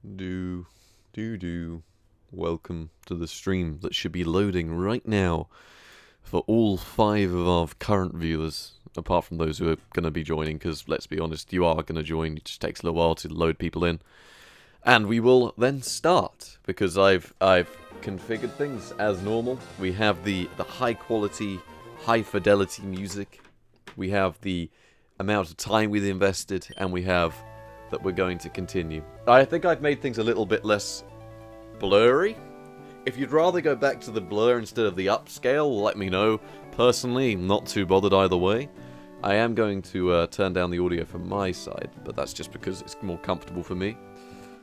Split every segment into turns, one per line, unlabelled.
Do. Welcome to the stream that should be loading right now for all 5 of our current viewers, apart from those who are going to be joining, because let's be honest, you are going to join. It just takes a little while to load people in. And we will then start, because I've configured things as normal. We have the high quality, high fidelity music. We have the amount of time we've invested, and we have that we're going to continue. I think I've made things a little bit less blurry. If you'd rather go back to the blur instead of the upscale, let me know. Personally, not too bothered either way. I am going to turn down the audio from my side, but that's just because it's more comfortable for me.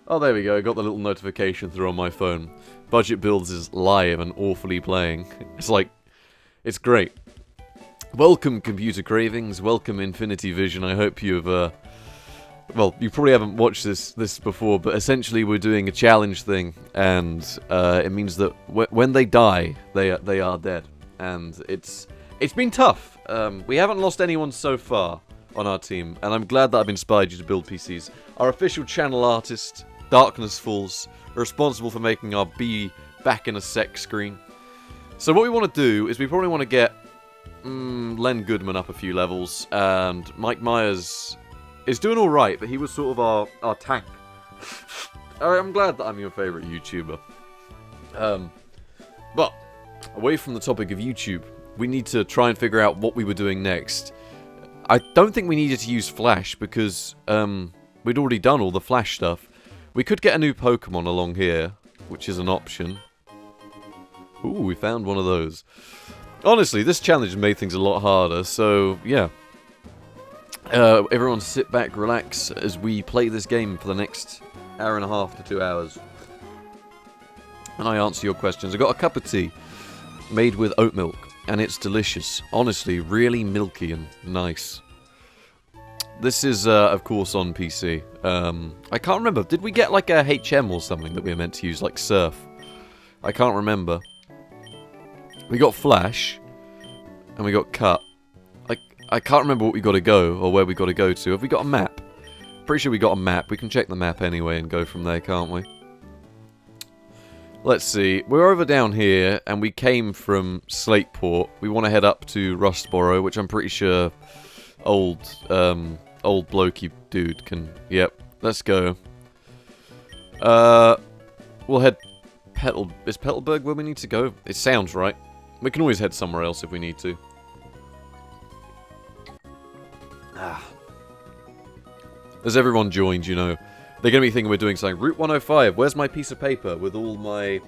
Oh, there we go, got the little notification through on my phone. Budget Builds is live and awfully playing. It's great. Welcome, Computer Cravings, welcome, Infinity Vision. I hope you've, well, you probably haven't watched this before, but essentially we're doing a challenge thing, and it means that when they die, they are dead. And it's been tough. We haven't lost anyone so far on our team, and I'm glad that I've inspired you to build PCs. Our official channel artist, Darkness Falls, are responsible for making our Be Back in a Sec screen. So what we want to do is we probably want to get Len Goodman up a few levels, and Mike Myers is doing alright, but he was sort of our tank. I'm glad that I'm your favourite YouTuber. But, away from the topic of YouTube, we need to try and figure out what we were doing next. I don't think we needed to use Flash, because we'd already done all the Flash stuff. We could get a new Pokemon along here, which is an option. Ooh, we found one of those. Honestly, this challenge made things a lot harder, so yeah. Everyone sit back, relax, as we play this game for the next hour and a half to 2 hours. And I answer your questions. I got a cup of tea made with oat milk, and it's delicious. Honestly, really milky and nice. This is, of course, on PC. I can't remember. Did we get like a HM or something that we were meant to use, like Surf? I can't remember. We got Flash, and we got Cut. I can't remember what we got to go, or where we got to go to. Have we got a map? Pretty sure we got a map. We can check the map anyway and go from there, can't we? Let's see. We're over down here, and we came from Slateport. We want to head up to Rustboro, which I'm pretty sure old blokey dude can... Yep, let's go. We'll head... Is Petalburg where we need to go? It sounds right. We can always head somewhere else if we need to. As everyone joined, you know, they're going to be thinking we're doing something. Route 105, where's my piece of paper with all my...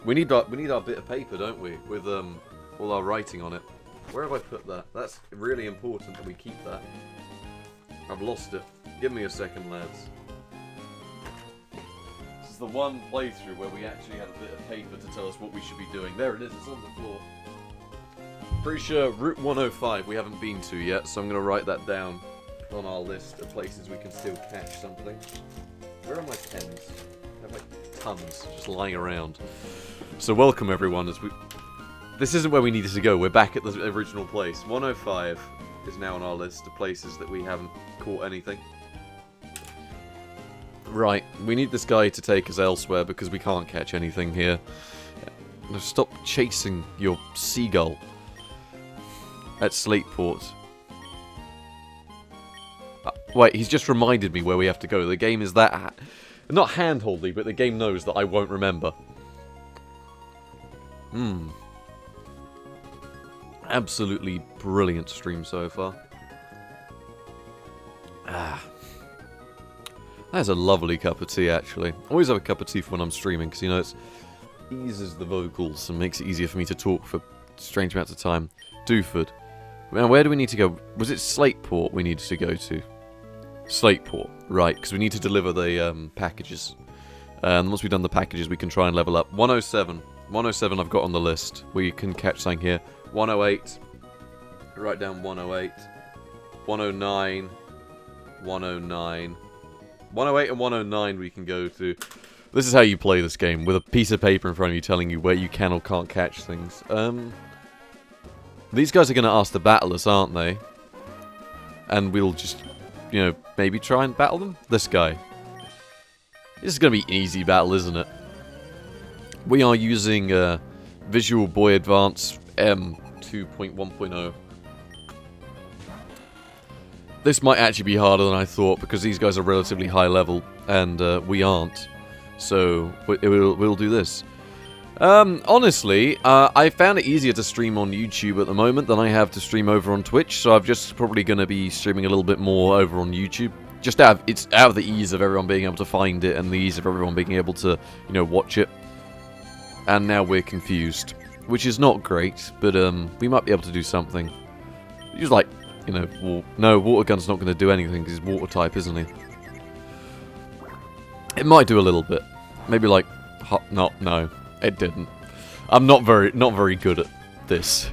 We need our bit of paper, don't we? With all our writing on it. Where have I put that? That's really important that we keep that. I've lost it. Give me a second, lads. This is the one playthrough where we actually had a bit of paper to tell us what we should be doing. There it is, it's on the floor. Pretty sure Route 105 we haven't been to yet, so I'm going to write that down on our list of places we can still catch something. Where are my pens? I have like tons just lying around. So welcome everyone as we... This isn't where we needed to go, we're back at the original place. 105 is now on our list of places that we haven't caught anything. Right, we need this guy to take us elsewhere because we can't catch anything here. Now stop chasing your seagull at Slateport. Wait, he's just reminded me where we have to go. The game is that... Not hand-holdy, but the game knows that I won't remember. Absolutely brilliant stream so far. That's a lovely cup of tea, actually. I always have a cup of tea for when I'm streaming, because, you know, it eases the vocals and makes it easier for me to talk for strange amounts of time. Duford. Now, where do we need to go? Was it Slateport we needed to go to? Slateport, right, because we need to deliver the packages. And once we've done the packages, we can try and level up. 107. 107 I've got on the list. We can catch something here. 108. Write down 108. 109. 109. 108 and 109 we can go to. This is how you play this game, with a piece of paper in front of you telling you where you can or can't catch things. These guys are going to ask to battle us, aren't they? And we'll just, you know, maybe try and battle them? This guy. This is going to be an easy battle, isn't it? We are using Visual Boy Advance M 2.1.0. This might actually be harder than I thought, because these guys are relatively high level, and we aren't. So, we'll do this. Honestly, I found it easier to stream on YouTube at the moment than I have to stream over on Twitch, so I'm just probably going to be streaming a little bit more over on YouTube. Just it's out of the ease of everyone being able to find it, and the ease of everyone being able to, you know, watch it. And now we're confused, which is not great, but we might be able to do something. He's like, you know, no, water gun's not going to do anything because he's water type, isn't he? It might do a little bit, maybe like, no, it didn't. I'm not very good at this.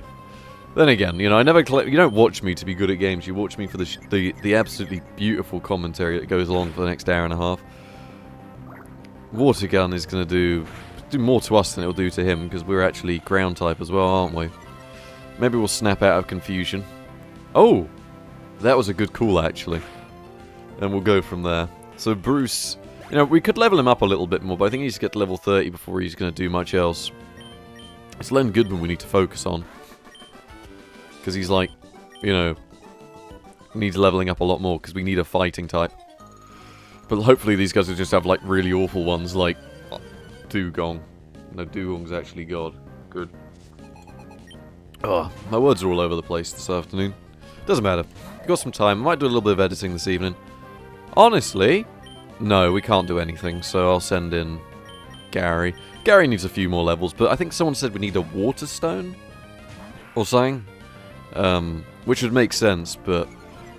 Then again, you know, you don't watch me to be good at games. You watch me for the absolutely beautiful commentary that goes along for the next hour and a half. Water gun is going to do more to us than it'll do to him, because we're actually ground type as well, aren't we? Maybe we'll snap out of confusion. Oh! That was a good call, actually. And we'll go from there. So Bruce, you know, we could level him up a little bit more, but I think he needs to get to level 30 before he's going to do much else. It's Len Goodman we need to focus on. Because he's like, you know, needs leveling up a lot more, because we need a fighting type. But hopefully these guys will just have like really awful ones, like Dugong. No, Dugong's actually God. Good. Oh, my words are all over the place this afternoon. Doesn't matter. We've got some time. I might do a little bit of editing this evening. Honestly, no, we can't do anything, so I'll send in Gary. Gary needs a few more levels, but I think someone said we need a water stone? Or something? Which would make sense, but,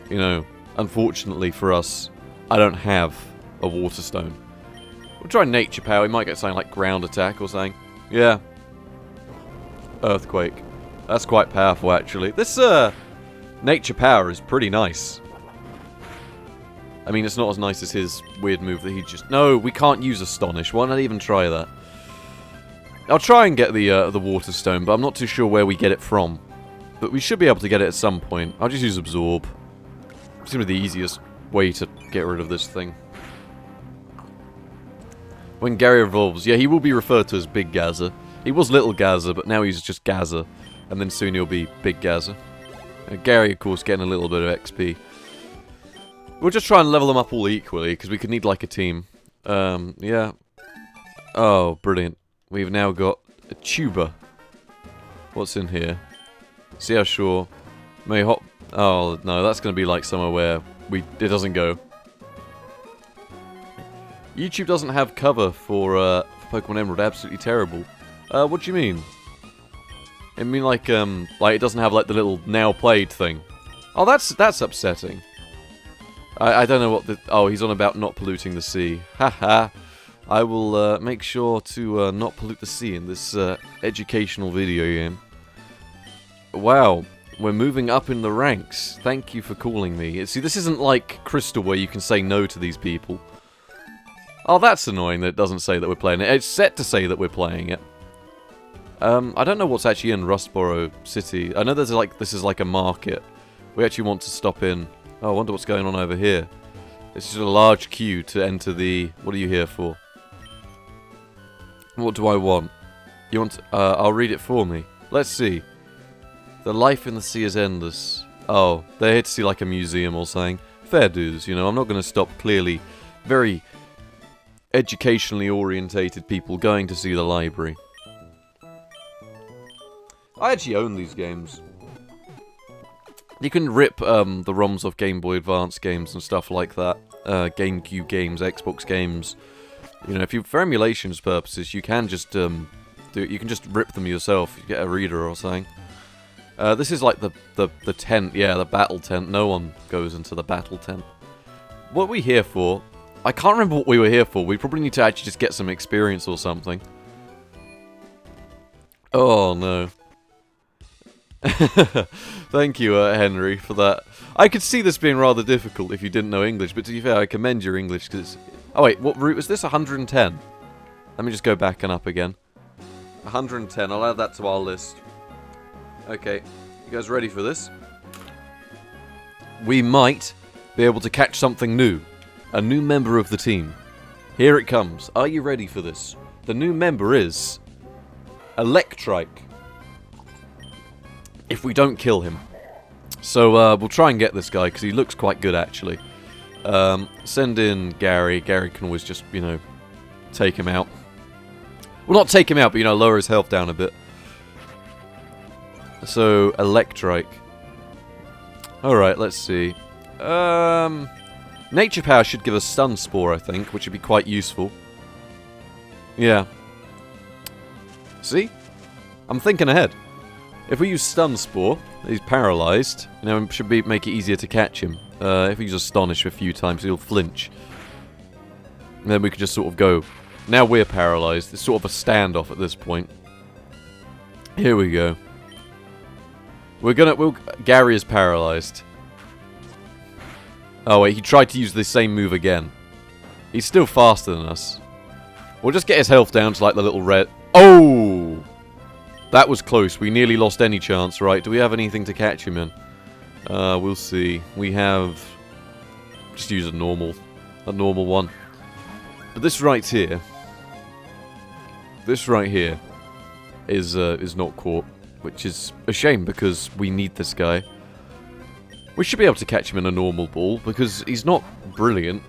you know, unfortunately for us, I don't have a water stone. We'll try nature power. We might get something like ground attack or something. Yeah. Earthquake. That's quite powerful, actually. This, nature power is pretty nice. I mean, it's not as nice as his weird move that he just... No, we can't use Astonish. Why not even try that? I'll try and get the water stone, but I'm not too sure where we get it from. But we should be able to get it at some point. I'll just use Absorb. It's going to be the easiest way to get rid of this thing. When Gary evolves, yeah, he will be referred to as Big Gaza. He was Little Gaza, but now he's just Gaza. And then soon he'll be Big Gaza. Gary, of course, getting a little bit of XP. We'll just try and level them up all equally, because we could need, like, a team. Yeah. Oh, brilliant. We've now got a tuber. What's in here? See how sure. May hop... Oh, no, that's going to be, like, somewhere where it doesn't go. YouTube doesn't have cover for Pokemon Emerald. Absolutely terrible. What do you mean? I mean, like it doesn't have, like, the little now played thing. Oh, that's upsetting. I don't know what the... Oh, he's on about not polluting the sea. Haha. I will make sure to not pollute the sea in this educational video game. Wow. We're moving up in the ranks. Thank you for calling me. See, this isn't like Crystal where you can say no to these people. Oh, that's annoying that it doesn't say that we're playing it. It's set to say that we're playing it. I don't know what's actually in Rustboro City. I know there's like this is like a market. We actually want to stop in. Oh, I wonder what's going on over here. It's just a large queue to enter the... What are you here for? What do I want? You want... I'll read it for me. Let's see. The life in the sea is endless. Oh, they're here to see like a museum or something. Fair dues, you know. I'm not going to stop clearly very educationally orientated people going to see the library. I actually own these games. You can rip the ROMs off Game Boy Advance games and stuff like that. GameCube games, Xbox games. You know, for emulations purposes, you can just you can just rip them yourself. You get a reader or something. This is like the tent, yeah, the battle tent. No one goes into the battle tent. What are we here for? I can't remember what we were here for. We probably need to actually just get some experience or something. Oh no. Thank you, Henry, for that. I could see this being rather difficult if you didn't know English, but to be fair, I commend your English, because... Oh wait, what route was this? 110? Let me just go back and up again. 110, I'll add that to our list. Okay, you guys ready for this? We might be able to catch something new. A new member of the team. Here it comes. Are you ready for this? The new member is Electrike. If we don't kill him. So we'll try and get this guy because he looks quite good actually. Send in Gary. Gary can always just, you know, take him out. Well, not take him out, but, you know, lower his health down a bit. So, Electrike. Alright, let's see. Nature Power should give us Stun Spore, I think, which would be quite useful. Yeah. See? I'm thinking ahead. If we use Stun Spore, he's paralyzed, you know, it should make it easier to catch him. If we use Astonish a few times, he'll flinch. And then we could just sort of go. Now we're paralyzed. It's sort of a standoff at this point. Here we go. Gary is paralyzed. Oh wait, he tried to use the same move again. He's still faster than us. We'll just get his health down to like the little red... Oh! That was close. We nearly lost any chance, right? Do we have anything to catch him in? We'll see. We have... Just use a normal one. But this right here... This right here is not caught. Which is a shame because we need this guy. We should be able to catch him in a normal ball because he's not brilliant.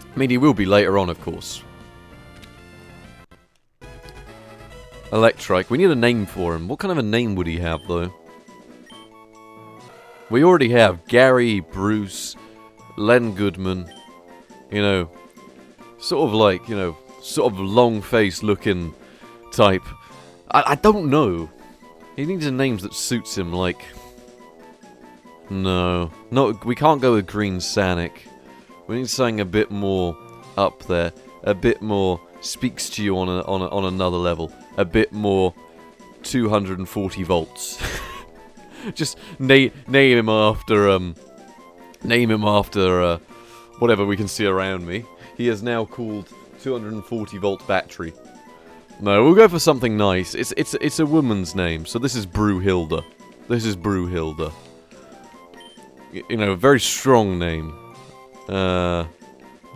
I mean, he will be later on, of course. Electrike. We need a name for him. What kind of a name would he have, though? We already have Gary, Bruce, Len Goodman. You know, sort of like, you know, sort of long-faced looking type. I don't know. He needs a name that suits him, like... No. We can't go with Green Sanic. We need something a bit more up there. A bit more speaks to you on another level. A bit more 240 volts. Just name him after whatever we can see around me. He is now called 240 volt battery. No, we'll go for something nice. It's a woman's name, so this is Brewhilda. This is Brewhilda. You know, a very strong name.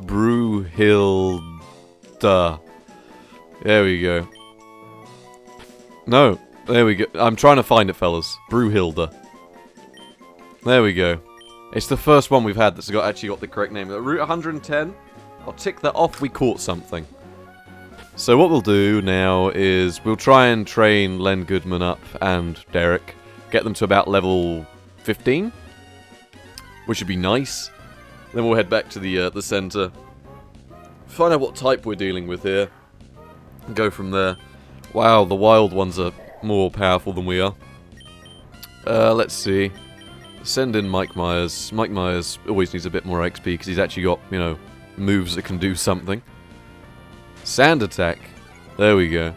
Brewhilda. There we go. No, there we go. I'm trying to find it, fellas. Brewhilda. There we go. It's the first one we've had that's actually got the correct name. Route 110. I'll tick that off. We caught something. So what we'll do now is we'll try and train Len Goodman up and Derek. Get them to about level 15. Which would be nice. Then we'll head back to the center. Find out what type we're dealing with here. And go from there. Wow, the wild ones are more powerful than we are. Let's see. Send in Mike Myers. Mike Myers always needs a bit more XP because he's actually got, you know, moves that can do something. Sand attack. There we go.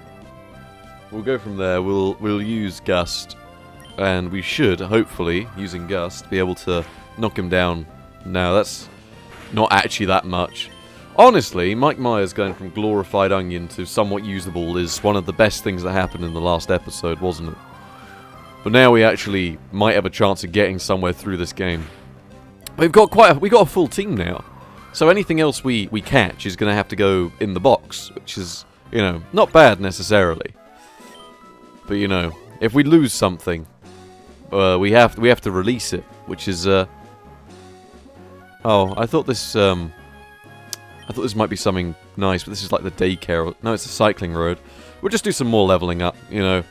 We'll go from there. We'll use Gust. And we should, hopefully, using Gust, be able to knock him down. No, that's not actually that much. Honestly, Mike Myers going from glorified onion to somewhat usable is one of the best things that happened in the last episode, wasn't it? But now we actually might have a chance of getting somewhere through this game. We've got a full team now. So anything else we catch is going to have to go in the box, which is, you know, not bad necessarily. But, you know, if we lose something, we have to release it, which is oh, I thought this might be something nice, but this is like the daycare. No, it's a cycling road. We'll just do some more leveling up, you know.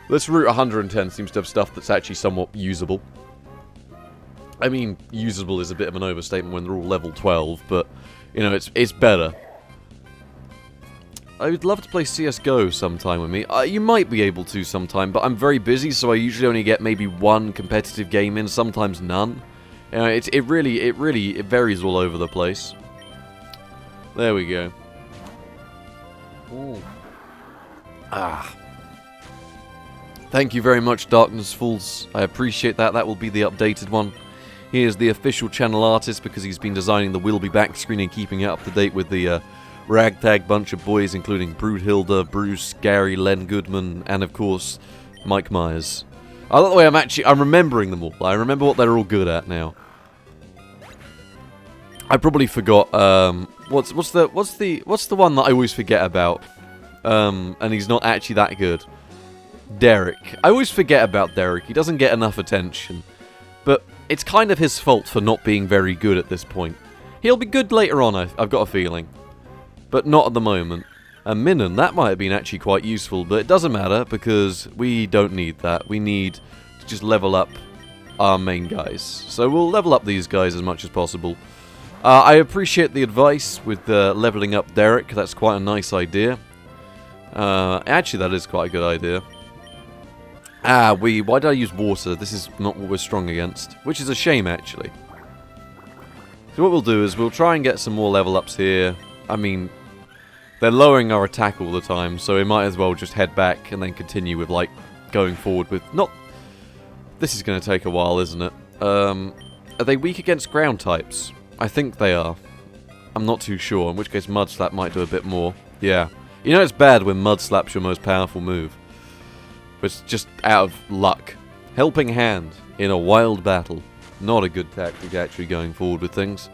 This Route 110 seems to have stuff that's actually somewhat usable. I mean, usable is a bit of an overstatement when they're all level 12, but, you know, it's better. I would love to play CSGO sometime with me. You might be able to sometime, but I'm very busy, so I usually only get maybe one competitive game in, sometimes none. You know, it really varies all over the place. There we go. Ooh. Ah. Thank you very much, Darkness Falls. I appreciate that. That will be the updated one. Here's the official channel artist because he's been designing the Will Be Back screen and keeping it up to date with the ragtag bunch of boys, including Brewhilda, Bruce, Gary, Len Goodman, and of course, Mike Myers. I like the way I'm remembering them all. I remember what they're all good at now. I probably forgot. What's the one that I always forget about? And he's not actually that good. Derek. I always forget about Derek. He doesn't get enough attention. But it's kind of his fault for not being very good at this point. He'll be good later on, I've got a feeling. But not at the moment. And Minun, that might have been actually quite useful, but it doesn't matter because we don't need that. We need to just level up our main guys. So we'll level up these guys as much as possible. I appreciate the advice with leveling up Derek. That's quite a nice idea. Actually, that is quite a good idea. Why did I use water? This is not what we're strong against. Which is a shame, actually. So what we'll do is we'll try and get some more level ups here. I mean, they're lowering our attack all the time, so we might as well just head back and then continue with, like, going forward with... Not... This is going to take a while, isn't it? Are they weak against ground types? I think they are. I'm not too sure, in which case Mud Slap might do a bit more. Yeah. You know it's bad when Mud Slap's your most powerful move. But it's just out of luck. Helping Hand in a wild battle. Not a good tactic, actually, going forward with things.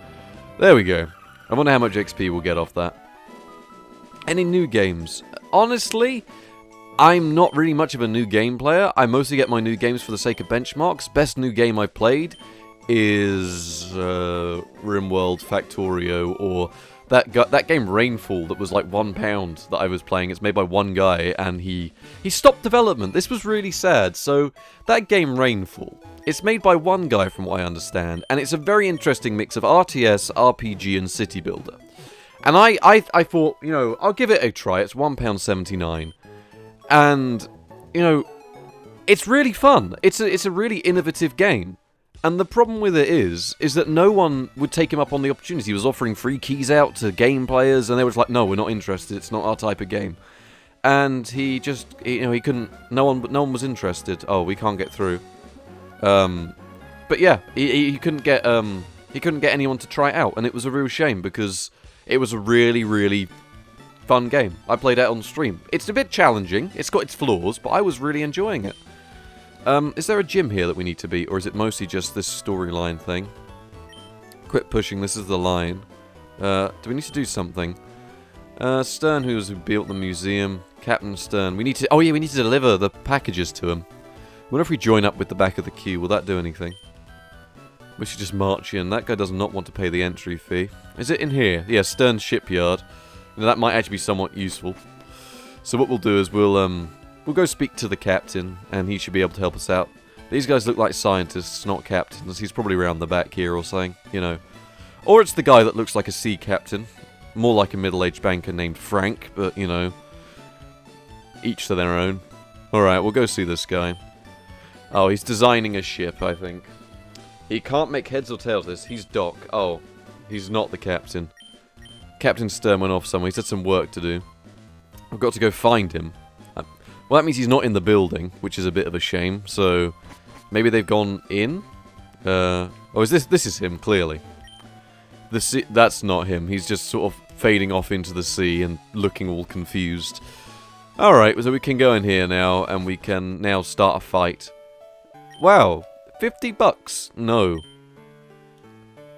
There we go. I wonder how much XP we'll get off that. Any new games? Honestly, I'm not really much of a new game player. I mostly get my new games for the sake of benchmarks. Best new game I've played is RimWorld Factorio, or that game Rainfall that was like £1 that I was playing. It's made by one guy and he stopped development. This was really sad. So that game Rainfall, it's made by one guy from what I understand, and it's a very interesting mix of RTS, RPG and city builder. And I thought, you know, I'll give it a try. It's £1.79. And, you know, it's really fun. It's a really innovative game. And the problem with it is that no one would take him up on the opportunity. He was offering free keys out to game players, and they were like, no, we're not interested. It's not our type of game. And he just, you know, he couldn't. No one was interested. Oh, we can't get through. But yeah, he couldn't get anyone to try it out, and it was a real shame because it was a really, really fun game. I played it on stream. It's a bit challenging. It's got its flaws, but I was really enjoying it. Is there a gym here that we need to beat, or is it mostly just this storyline thing? Quit pushing, this is the line. Do we need to do something? Stern, who built the museum. Captain Stern. We need to... Oh yeah, we need to deliver the packages to him. I wonder if we join up with the back of the queue, will that do anything? We should just march in. That guy does not want to pay the entry fee. Is it in here? Yeah, Stern Shipyard. Now, that might actually be somewhat useful. So what we'll do is we'll go speak to the captain, and he should be able to help us out. These guys look like scientists, not captains. He's probably around the back here or something, you know. Or it's the guy that looks like a sea captain. More like a middle-aged banker named Frank, but, you know. Each to their own. Alright, we'll go see this guy. Oh, he's designing a ship, I think. He can't make heads or tails of this. He's Doc. Oh, he's not the captain. Captain Stern went off somewhere. He's had some work to do. I've got to go find him. Well, that means he's not in the building, which is a bit of a shame. So, maybe they've gone in? Oh, is this... This is him, clearly. That's not him. He's just sort of fading off into the sea and looking all confused. Alright, so we can go in here now, and we can now start a fight. Wow, $50? No.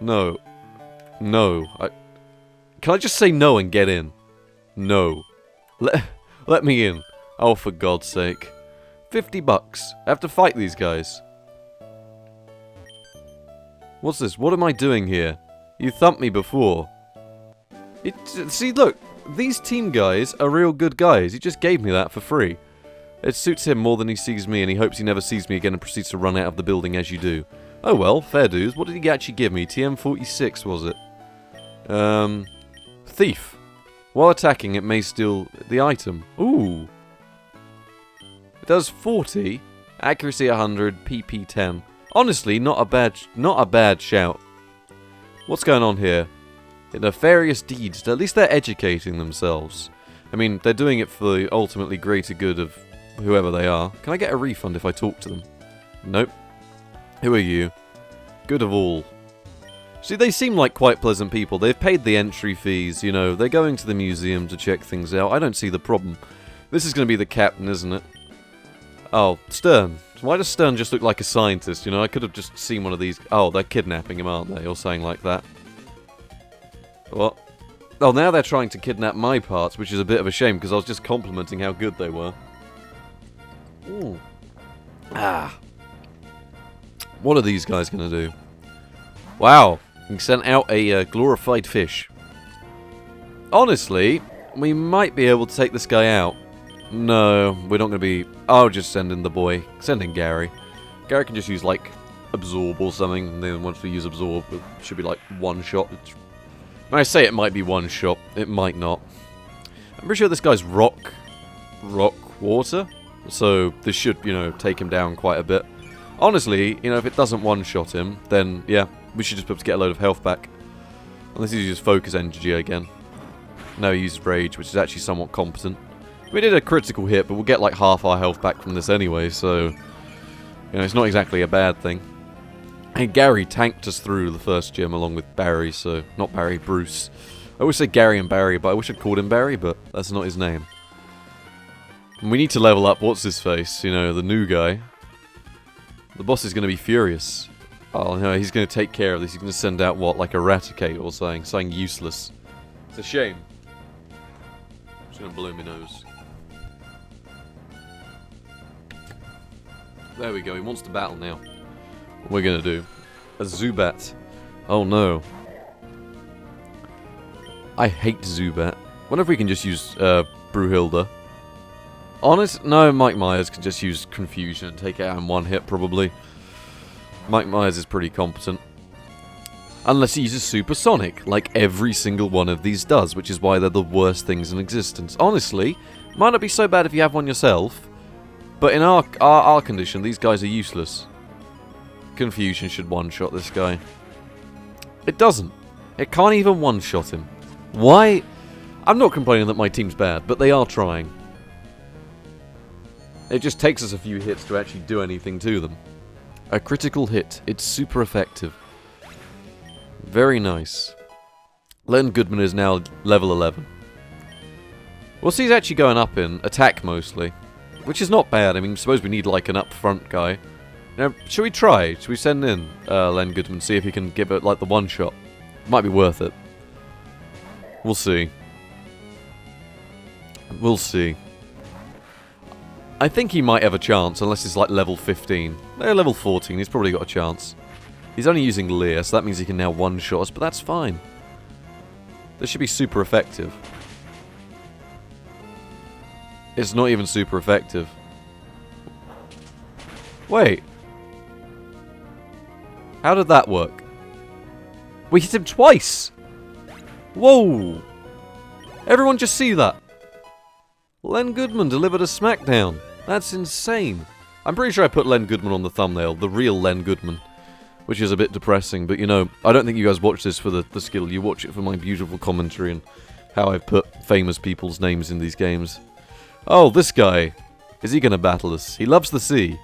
No. No. Can I just say no and get in? No. Let me in. Oh, for God's sake. $50. I have to fight these guys. What's this? What am I doing here? You thumped me before. See, look. These team guys are real good guys. He just gave me that for free. It suits him more than he sees me, and he hopes he never sees me again and proceeds to run out of the building as you do. Oh well, fair dues. What did he actually give me? TM46, was it? Thief. While attacking, it may steal the item. Ooh. It does 40. Accuracy 100. PP 10. Honestly, not a bad shout. What's going on here? Nefarious deeds. At least they're educating themselves. I mean, they're doing it for the ultimately greater good of whoever they are. Can I get a refund if I talk to them? Nope. Who are you? Good of all. See, they seem like quite pleasant people. They've paid the entry fees, you know. They're going to the museum to check things out. I don't see the problem. This is going to be the captain, isn't it? Oh, Stern. Why does Stern just look like a scientist, you know? I could have just seen one of these... Oh, they're kidnapping him, aren't they? Or something like that. What? Oh, now they're trying to kidnap my parts, which is a bit of a shame, because I was just complimenting how good they were. Ooh. Ah. What are these guys going to do? Wow. He sent out a glorified fish. Honestly, we might be able to take this guy out. No, we're not going to be... I'll just send in the boy. Send in Gary. Gary can just use, like, Absorb or something. And then once we use Absorb, it should be, like, one shot. When I say it might be one shot, it might not. I'm pretty sure this guy's rock water. So this should, you know, take him down quite a bit. Honestly, you know, if it doesn't one-shot him, then, yeah, we should just be able to get a load of health back. Unless he uses Focus Energy again. No, he uses Rage, which is actually somewhat competent. We did a critical hit, but we'll get like half our health back from this anyway, so... You know, it's not exactly a bad thing. And Gary tanked us through the first gym along with Barry, so... Not Barry, Bruce. I always say Gary and Barry, but I wish I'd called him Barry, but that's not his name. And we need to level up what's-his-face, you know, the new guy. The boss is going to be furious. Oh no, he's going to take care of this. He's going to send out, what, like Eradicate or something? Something useless. It's a shame. I'm just going to blow my nose. There we go, he wants to battle now. What we're going to do? A Zubat. Oh no. I hate Zubat. Wonder if we can just use Brewhilda. Honest? No, Mike Myers can just use Confusion and take it out in one hit, probably. Mike Myers is pretty competent. Unless he uses Supersonic, like every single one of these does, which is why they're the worst things in existence. Honestly, might not be so bad if you have one yourself, but in our condition, these guys are useless. Confusion should one-shot this guy. It doesn't. It can't even one-shot him. Why? I'm not complaining that my team's bad, but they are trying. It just takes us a few hits to actually do anything to them. A critical hit. It's super effective. Very nice. Len Goodman is now level 11. What's he's actually going up in? Attack mostly. Which is not bad. I mean, I suppose we need like an up front guy. Now, should we try? Should we send in Len Goodman, see if he can give it like the one shot? Might be worth it. We'll see. We'll see. I think he might have a chance, unless he's like level 15. Level 14, he's probably got a chance. He's only using Leer, so that means he can now one-shot us, but that's fine. This should be super effective. It's not even super effective. Wait. How did that work? We hit him twice! Whoa! Everyone just see that? Len Goodman delivered a smackdown. That's insane. I'm pretty sure I put Len Goodman on the thumbnail, the real Len Goodman. Which is a bit depressing, but you know, I don't think you guys watch this for the skill. You watch it for my beautiful commentary and how I've put famous people's names in these games. Oh, this guy. Is he gonna battle us? He loves the sea.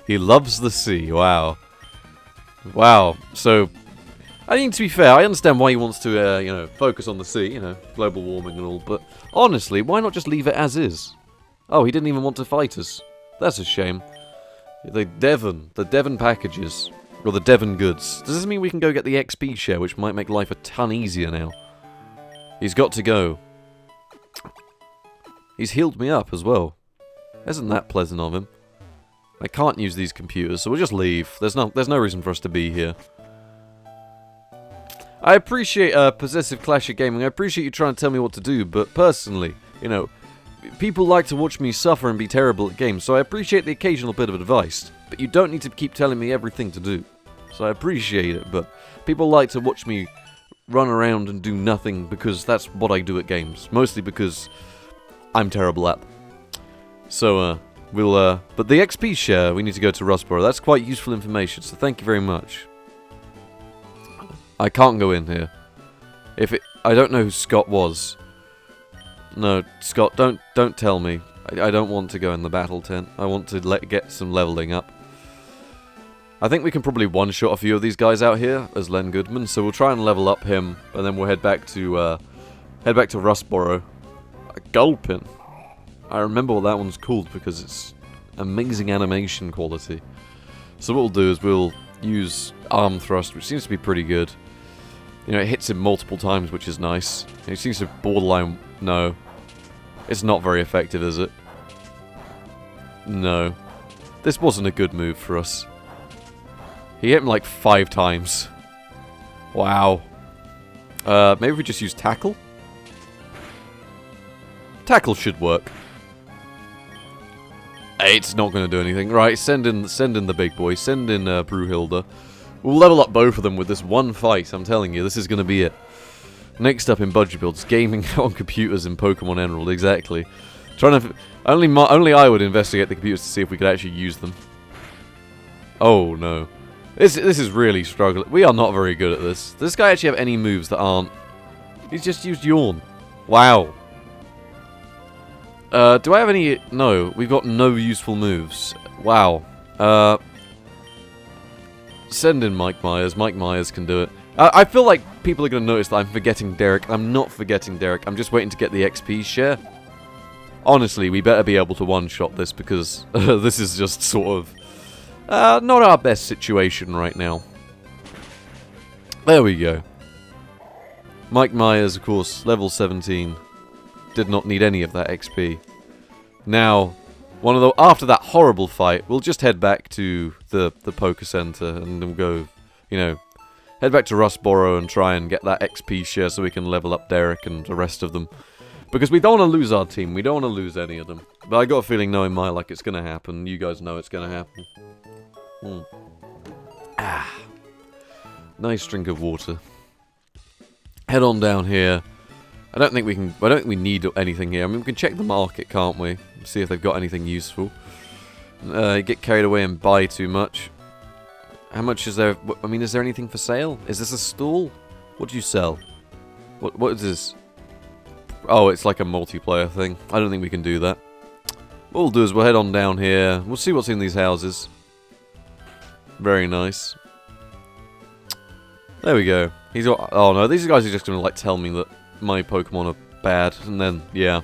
He loves the sea. Wow. Wow. So, I mean, to be fair, I understand why he wants to, you know, focus on the sea, you know, global warming and all, but honestly, why not just leave it as is? Oh, he didn't even want to fight us. That's a shame. The Devon packages, or the Devon goods. Does this mean we can go get the XP share, which might make life a ton easier now? He's got to go. He's healed me up as well. Isn't that pleasant of him? I can't use these computers, so we'll just leave. There's no reason for us to be here. I appreciate Possessive Clash of Gaming. I appreciate you trying to tell me what to do, but personally, you know, people like to watch me suffer and be terrible at games, so I appreciate the occasional bit of advice, but you don't need to keep telling me everything to do. So I appreciate it, but people like to watch me run around and do nothing because that's what I do at games. Mostly because I'm terrible at them. So, but the XP share, we need to go to Rustboro. That's quite useful information, so thank you very much. I can't go in here. I don't know who Scott was. No, Scott, don't tell me. I don't want to go in the battle tent. I want to get some leveling up. I think we can probably one-shot a few of these guys out here as Len Goodman, so we'll try and level up him, and then we'll head back to Rustboro. A Gulpin. I remember what that one's called because it's amazing animation quality. So what we'll do is we'll use Arm Thrust, which seems to be pretty good. You know, it hits him multiple times, which is nice. He seems to borderline... No. It's not very effective, is it? No. This wasn't a good move for us. He hit him like 5 times. Wow. Maybe we just use Tackle? Tackle should work. It's not going to do anything. Right, send in the big boy. Send in Brewhilda. We'll level up both of them with this one fight. I'm telling you, this is going to be it. Next up in budget builds, gaming on computers in Pokemon Emerald. Exactly. Trying to only I would investigate the computers to see if we could actually use them. Oh no, this is really struggling. We are not very good at this. Does this guy actually have any moves that aren't? He's just used Yawn. Wow. Do I have any? No, we've got no useful moves. Wow. Send in Mike Myers. Mike Myers can do it. I feel like people are going to notice that I'm forgetting Derek. I'm not forgetting Derek. I'm just waiting to get the XP share. Honestly, we better be able to one-shot this because this is just sort of not our best situation right now. There we go. Mike Myers, of course, level 17. Did not need any of that XP. Now, after that horrible fight, we'll just head back to the Poké Center and we'll go, you know, head back to Rustboro and try and get that XP share so we can level up Derek and the rest of them. Because we don't want to lose our team. We don't want to lose any of them. But I got a feeling knowing my luck it's going to happen. You guys know it's going to happen. Nice drink of water. Head on down here. I don't think we need anything here. I mean, we can check the market, can't we? See if they've got anything useful. Get carried away and buy too much. How much is there? I mean, is there anything for sale? Is this a stall? What do you sell? What is this? Oh, it's like a multiplayer thing. I don't think we can do that. What we'll do is we'll head on down here. We'll see what's in these houses. Very nice. There we go. Oh no, these guys are just going to like tell me that my Pokemon are bad. And then, yeah.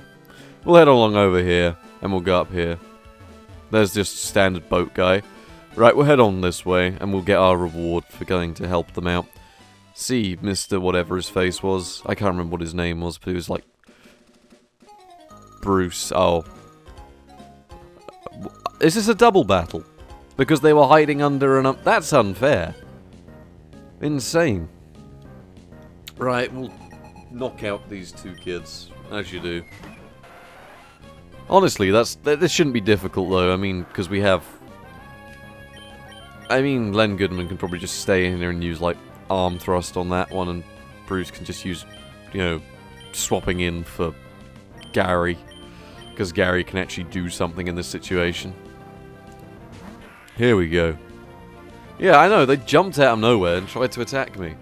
We'll head along over here. And we'll go up here. There's just standard boat guy. Right, we'll head on this way. And we'll get our reward for going to help them out. See Mr. whatever his face was. I can't remember what his name was. But he was like... Bruce. Oh. Is this a double battle? Because they were hiding under an... That's unfair. Insane. Right, we'll knock out these 2 kids. As you do. Honestly, this shouldn't be difficult though. I mean, because we have... I mean, Len Goodman can probably just stay in here and use, like, arm thrust on that one. And Bruce can just use, you know, swapping in for Gary. Because Gary can actually do something in this situation. Here we go. Yeah, I know, they jumped out of nowhere and tried to attack me.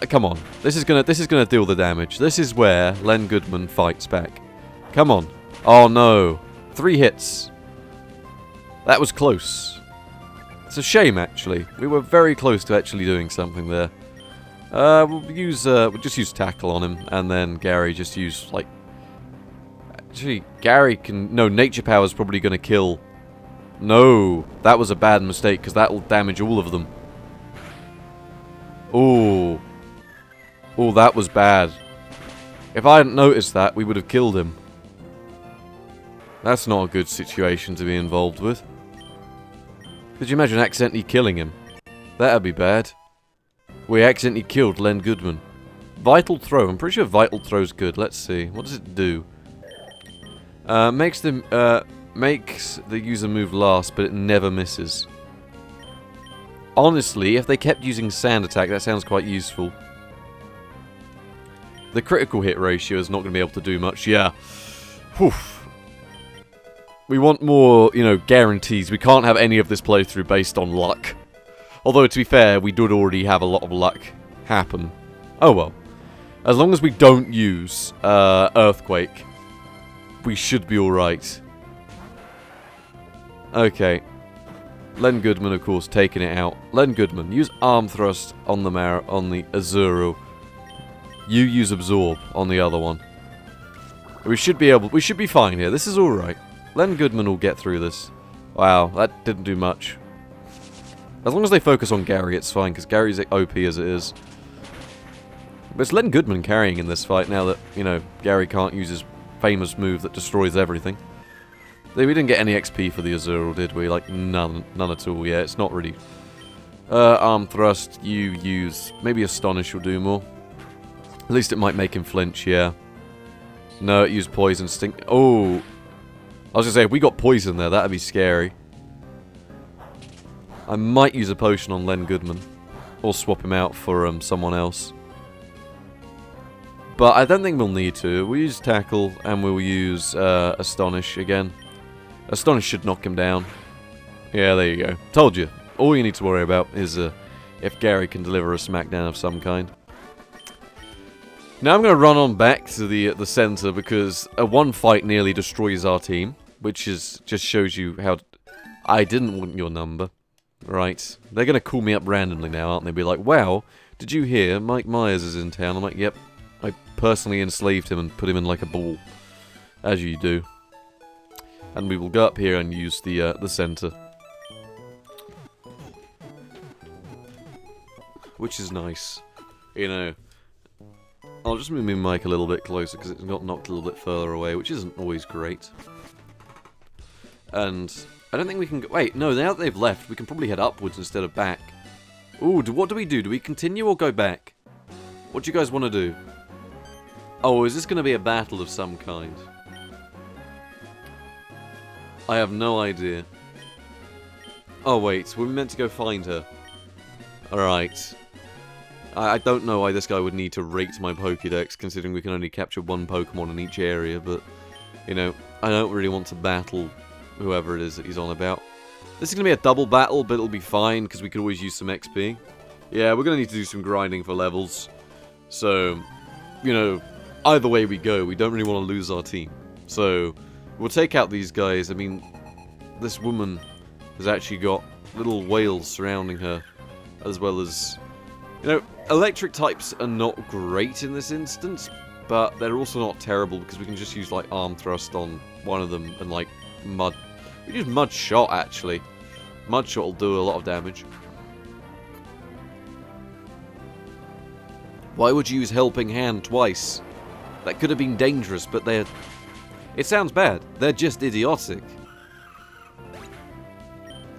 Come on. This is gonna deal the damage. This is where Len Goodman fights back. Come on. Oh no. 3 hits. That was close. It's a shame, actually. We were very close to actually doing something there. We'll just use Tackle on him, and then Gary just use, like... Actually, Gary can... No, Nature Power is probably gonna kill... No, that was a bad mistake, because that will damage all of them. Oh. Oh, that was bad. If I hadn't noticed that, we would have killed him. That's not a good situation to be involved with. Could you imagine accidentally killing him? That'd be bad. We accidentally killed Len Goodman. Vital Throw. I'm pretty sure Vital Throw's good. Let's see. What does it do? Makes the user move last, but it never misses. Honestly, if they kept using Sand Attack, that sounds quite useful. The critical hit ratio is not going to be able to do much. Yeah. Whew. We want more, you know, guarantees. We can't have any of this playthrough based on luck. Although, to be fair, we did already have a lot of luck happen. Oh well. As long as we don't use Earthquake, we should be alright. Okay. Len Goodman, of course, taking it out. Len Goodman, use Arm Thrust on the Azuro. You use Absorb on the other one. We should be fine here. This is alright. Len Goodman will get through this. Wow, that didn't do much. As long as they focus on Gary, it's fine, because Gary's OP as it is. But it's Len Goodman carrying in this fight now that, you know, Gary can't use his famous move that destroys everything. We didn't get any XP for the Azurill, did we? Like, none at all. Yeah, it's not really... Arm thrust, you use... Maybe Astonish will do more. At least it might make him flinch, yeah. No, it used Poison Sting. Oh! I was gonna say, if we got Poison there, that'd be scary. I might use a potion on Len Goodman. Or swap him out for someone else. But I don't think we'll need to. We'll use Tackle, and we'll use Astonish again. Astonish should knock him down. Yeah, there you go. Told you. All you need to worry about is if Gary can deliver a smackdown of some kind. Now I'm going to run on back to the center because one fight nearly destroys our team, which is just shows you how I didn't want your number. Right. They're going to call me up randomly now, aren't they? Be like, wow, did you hear Mike Myers is in town? I'm like, yep. I personally enslaved him and put him in like a ball. As you do. And we will go up here and use the center. Which is nice. You know. I'll just move my mic a little bit closer because it got knocked a little bit further away, which isn't always great. And I don't think we can go... Wait, no, now that they've left, we can probably head upwards instead of back. Ooh, what do we do? Do we continue or go back? What do you guys want to do? Oh, is this going to be a battle of some kind? I have no idea. Oh, wait. Were we meant to go find her? Alright. I don't know why this guy would need to rate my Pokédex, considering we can only capture one Pokemon in each area, but, you know, I don't really want to battle whoever it is that he's on about. This is going to be a double battle, but it'll be fine, because we could always use some XP. Yeah, we're going to need to do some grinding for levels. So, you know, either way we go, we don't really want to lose our team. So, we'll take out these guys. I mean, this woman has actually got little whales surrounding her, as well as... You know, electric types are not great in this instance, but they're also not terrible because we can just use, like, Arm Thrust on one of them and, like, Mud... We use Mud Shot, actually. Mud Shot will do a lot of damage. Why would you use Helping Hand twice? That could have been dangerous, but they're... It sounds bad. They're just idiotic.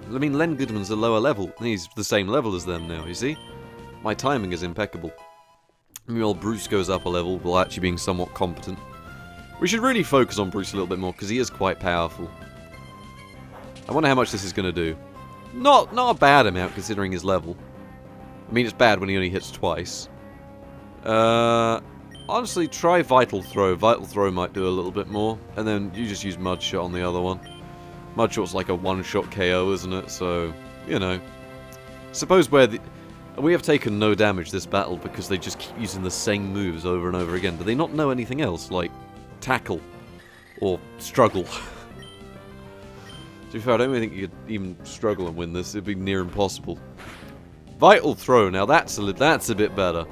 I mean, Len Goodman's a lower level, and he's the same level as them now, you see? My timing is impeccable. Meanwhile, Bruce goes up a level while actually being somewhat competent. We should really focus on Bruce a little bit more, because he is quite powerful. I wonder how much this is going to do. Not a bad amount, considering his level. I mean, it's bad when he only hits twice. Honestly, try Vital Throw. Vital Throw might do a little bit more. And then you just use Mud Shot on the other one. Mud Shot's like a one-shot KO, isn't it? So, you know. Suppose where the... We have taken no damage this battle because they just keep using the same moves over and over again. Do they not know anything else, like Tackle or Struggle? To be fair, I don't really think you could even struggle and win this. It'd be near impossible. Vital Throw, now that's a bit better.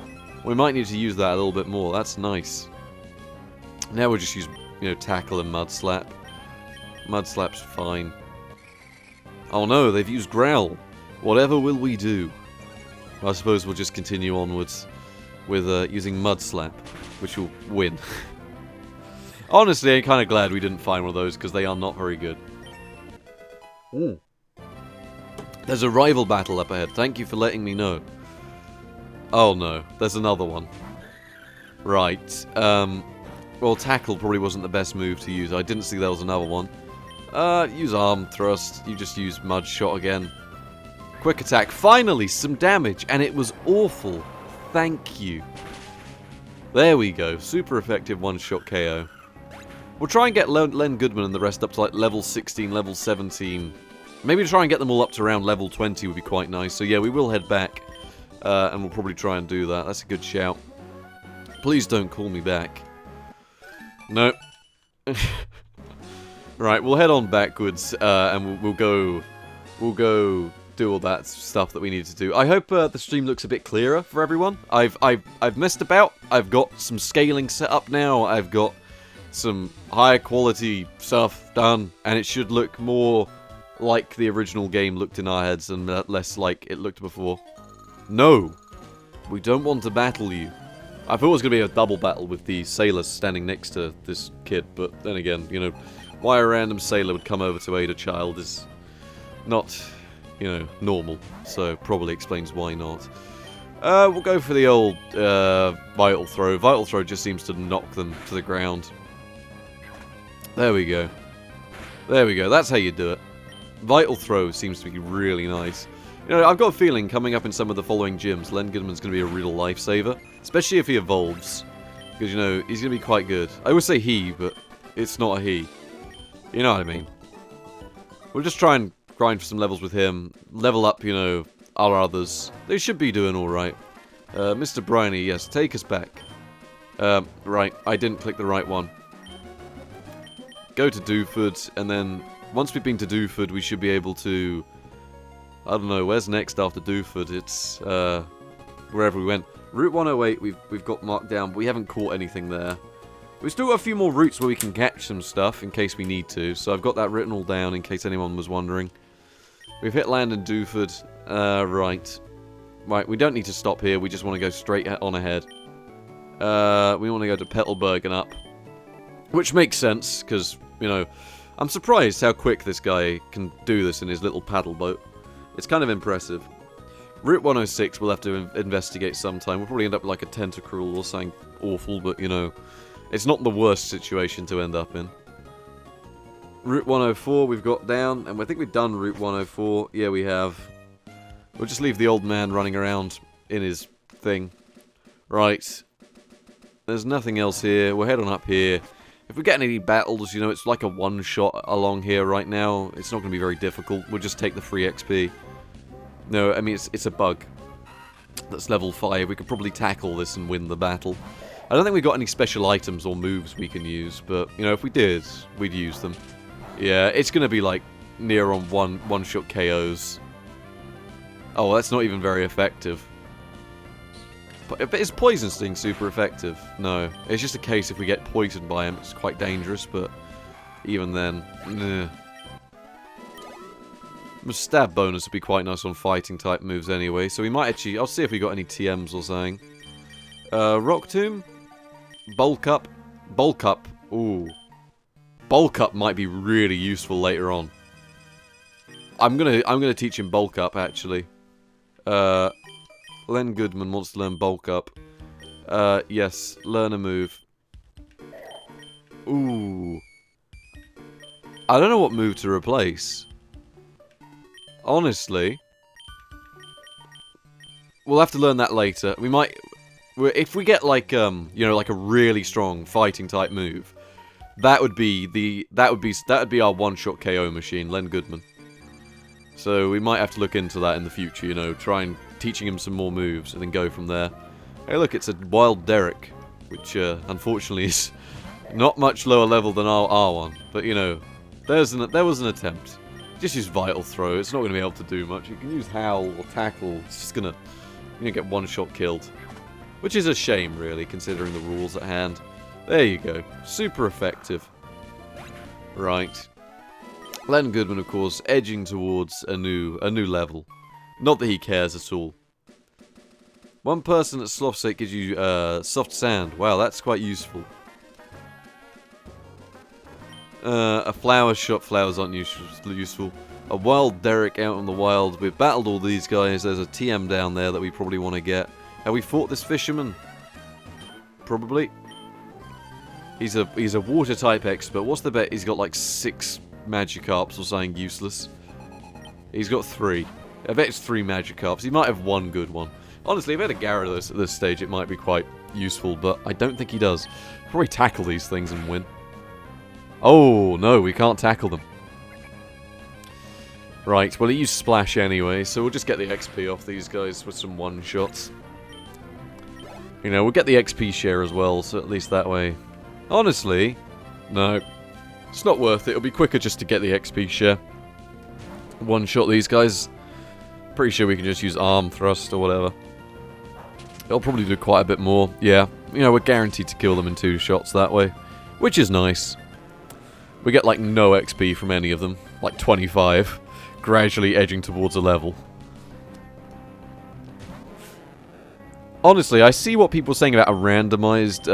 We might need to use that a little bit more. That's nice. Now we'll just use, you know, Tackle and Mud Slap. Mud Slap's fine. Oh no, they've used Growl. Whatever will we do? I suppose we'll just continue onwards with using Mud Slap, which will win. Honestly, I'm kind of glad we didn't find one of those, because they are not very good. Ooh. There's a rival battle up ahead. Thank you for letting me know. Oh no, there's another one. Right. Well, Tackle probably wasn't the best move to use. I didn't see there was another one. Use Arm Thrust. You just use Mud Shot again. Quick Attack. Finally, some damage, and it was awful. Thank you. There we go. Super effective one-shot KO. We'll try and get Len Goodman and the rest up to like level 16, level 17. Maybe try and get them all up to around level 20 would be quite nice. So yeah, we will head back, and we'll probably try and do that. That's a good shout. Please don't call me back. No. Right, we'll head on backwards, and we'll go do all that stuff that we need to do. I hope the stream looks a bit clearer for everyone. I've messed about. I've got some scaling set up now. I've got some higher quality stuff done, and it should look more like the original game looked in our heads and less like it looked before. No, we don't want to battle you. I thought it was going to be a double battle with the sailor standing next to this kid, but then again, you know, why a random sailor would come over to aid a child is not, you know, normal, so probably explains why not. We'll go for the old Vital Throw. Vital Throw just seems to knock them to the ground. There we go. There we go, that's how you do it. Vital Throw seems to be really nice. You know, I've got a feeling coming up in some of the following gyms, Len Goodman's going to be a real lifesaver. Especially if he evolves. Because, you know, he's going to be quite good. I would say he, but it's not a he. You know what I mean. We'll just try and grind for some levels with him. Level up, you know, our others. They should be doing alright. Mr. Briney, yes, take us back. Right, I didn't click the right one. Go to Dewford, and then once we've been to Dewford, we should be able to... I don't know, where's next after Dewford? It's, wherever we went. Route 108 we've got marked down, but we haven't caught anything there. We've still got a few more routes where we can catch some stuff in case we need to, so I've got that written all down in case anyone was wondering. We've hit land in Dewford. Right. Right, we don't need to stop here, we just want to go straight on ahead. We want to go to Petalburg and up. Which makes sense, because, you know, I'm surprised how quick this guy can do this in his little paddle boat. It's kind of impressive. Route 106 we'll have to investigate sometime. We'll probably end up like a tentacruel or something awful, but, you know, it's not the worst situation to end up in. Route 104 we've got down, and I think we've done Route 104. Yeah, we have. We'll just leave the old man running around in his thing. Right. There's nothing else here. We'll head on up here. If we get any battles, you know, it's like a one-shot along here right now. It's not going to be very difficult. We'll just take the free XP. No, I mean, it's a bug. That's level 5. We could probably tackle this and win the battle. I don't think we've got any special items or moves we can use, but, you know, if we did, we'd use them. Yeah, it's going to be, like, near on one-shot KOs. Oh, that's not even very effective. But is Poison Sting super effective? No. It's just a case if we get poisoned by him, it's quite dangerous, but even then, The stab bonus would be quite nice on fighting type moves anyway, so we might actually... I'll see if we got any TMs or something. Rock Tomb? Bulk Up? Bulk Up. Ooh. Bulk Up might be really useful later on. I'm gonna teach him Bulk Up, actually. Len Goodman wants to learn Bulk Up. Yes, learn a move. Ooh. I don't know what move to replace. Honestly. We'll have to learn that later. We might... If we get, like, you know, like a really strong fighting type move, that would be our one-shot KO machine, Len Goodman. So we might have to look into that in the future, you know, try and teaching him some more moves and then go from there. Hey look, it's a Wild Derek, which unfortunately is not much lower level than our one, but you know, there was an attempt. Just use Vital Throw, it's not going to be able to do much. You can use Howl or Tackle, it's just going to get one shot killed. Which is a shame really, considering the rules at hand. There you go, super effective. Right. Len Goodman, of course, edging towards a new level. Not that he cares at all. One person at Slothsake gives you soft sand. Wow, that's quite useful. A flower shop. Flowers aren't useful. A Wild Derek out in the wild. We've battled all these guys. There's a TM down there that we probably want to get. Have we fought this fisherman? Probably. He's a water type expert. What's the bet? He's got like 6 Magikarps or something useless. He's got 3. I bet it's 3 Magikarps. He might have 1 good one. Honestly, if I had a Gyarados at this stage, it might be quite useful, but I don't think he does. Probably tackle these things and win. Oh, no, we can't tackle them. Right, well, he used Splash anyway, so we'll just get the XP off these guys with some one-shots. You know, we'll get the XP share as well, so at least that way. Honestly, no. It's not worth it. It'll be quicker just to get the XP share. One-shot these guys. Pretty sure we can just use arm thrust or whatever. It'll probably do quite a bit more. Yeah, you know, we're guaranteed to kill them in 2 shots that way. Which is nice. We get like no XP from any of them. Like 25. Gradually edging towards a level. honestly, I see what people are saying about a randomized,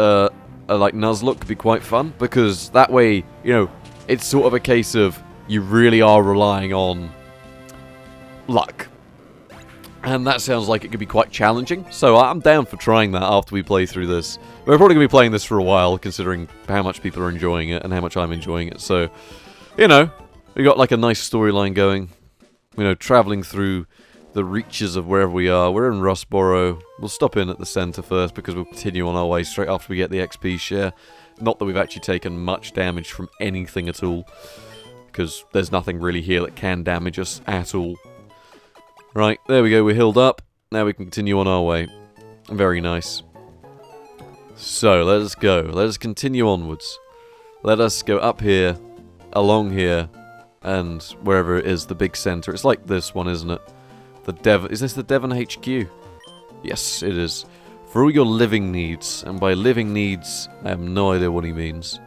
like, Nuzlocke could be quite fun, because that way, you know, it's sort of a case of you really are relying on luck. And that sounds like it could be quite challenging, so I'm down for trying that after we play through this. We're probably going to be playing this for a while, considering how much people are enjoying it and how much I'm enjoying it. So, you know, we got like a nice storyline going. You know, travelling through the reaches of wherever we are. We're in Rustboro. We'll stop in at the centre first, because we'll continue on our way straight after we get the XP share. Not that we've actually taken much damage from anything at all, because there's nothing really here that can damage us at all. Right, there we go, we're healed up. Now we can continue on our way. Very nice. So, let us go. Let us continue onwards. Let us go up here, along here, and wherever it is, the big centre. It's like this one, isn't it? Is this the Devon HQ? Yes, it is. For all your living needs, and by living needs, I have no idea what he means.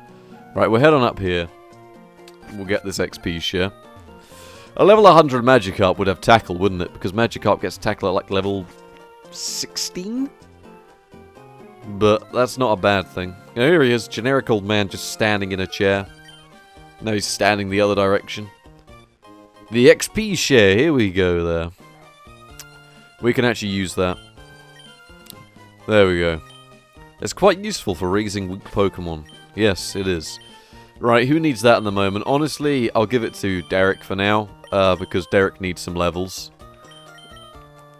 Right, we'll head on up here. We'll get this XP share. A level 100 Magikarp would have tackle, wouldn't it? Because Magikarp gets tackle at like level 16? But that's not a bad thing. You know, here he is, generic old man just standing in a chair. Now he's standing the other direction. The XP share, here we go there. We can actually use that. There we go. It's quite useful for raising weak Pokemon. Yes, it is. Right, who needs that in the moment? Honestly, I'll give it to Derek for now, because Derek needs some levels.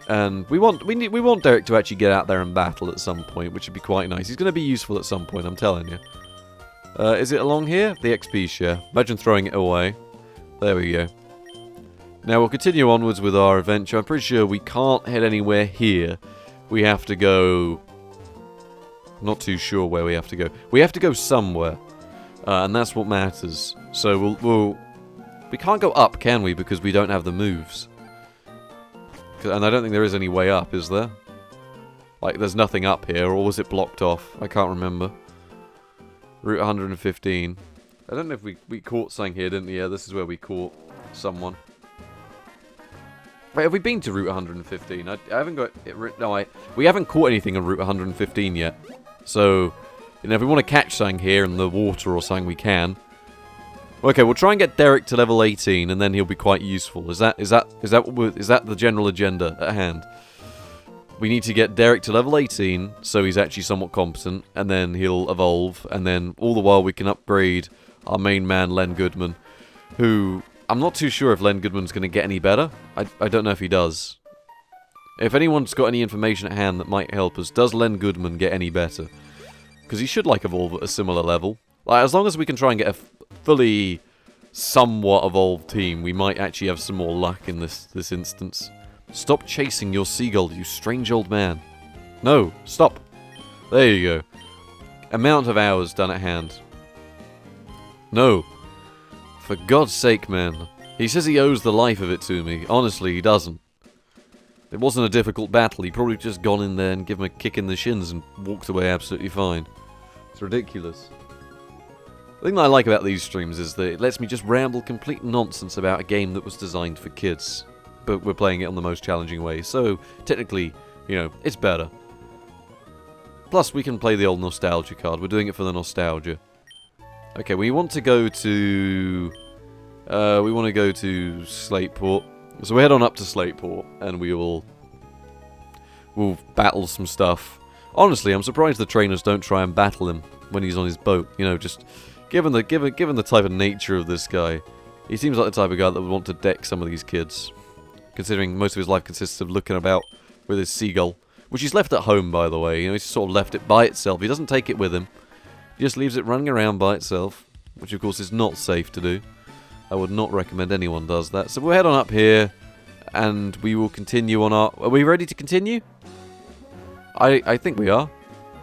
And we want Derek to actually get out there and battle at some point, which would be quite nice. He's going to be useful at some point, I'm telling you. Is it along here? The XP share. Imagine throwing it away. There we go. Now we'll continue onwards with our adventure. I'm pretty sure we can't head anywhere here. We have to go... Not too sure where we have to go. We have to go somewhere. And that's what matters. So we can't go up, can we? Because we don't have the moves. And I don't think there is any way up, is there? Like, there's nothing up here, or was it blocked off? I can't remember. Route 115. I don't know if we caught something here, didn't we? Yeah, this is where we caught someone. Wait, have we been to Route 115? I haven't got it written. No, we haven't caught anything on Route 115 yet. So, you know, if we want to catch something here in the water or something, we can. Okay, we'll try and get Derek to level 18, and then he'll be quite useful. Is that the general agenda at hand? We need to get Derek to level 18, so he's actually somewhat competent, and then he'll evolve, and then all the while we can upgrade our main man, Len Goodman, who... I'm not too sure if Len Goodman's going to get any better. I don't know if he does. If anyone's got any information at hand that might help us, does Len Goodman get any better? Because he should, like, evolve at a similar level. Like, as long as we can try and get a fully, somewhat evolved team, we might actually have some more luck in this instance. Stop chasing your seagull, you strange old man. No, stop. There you go. Amount of hours done at hand. No. For God's sake, man. He says he owes the life of it to me. Honestly, he doesn't. It wasn't a difficult battle. He probably just gone in there and given him a kick in the shins and walked away absolutely fine. It's ridiculous. The thing that I like about these streams is that it lets me just ramble complete nonsense about a game that was designed for kids. But we're playing it on the most challenging way. So, technically, you know, it's better. Plus, we can play the old nostalgia card. We're doing it for the nostalgia. Okay, we want to go to... Slateport. So we head on up to Slateport, and we'll battle some stuff. Honestly, I'm surprised the trainers don't try and battle him when he's on his boat. You know, just given the type of nature of this guy, he seems like the type of guy that would want to deck some of these kids. Considering most of his life consists of looking about with his seagull, which he's left at home, by the way. You know, he's sort of left it by itself. He doesn't take it with him. He just leaves it running around by itself, which of course is not safe to do. I would not recommend anyone does that. So we'll head on up here, and we will continue on our... Are we ready to continue? I think we are.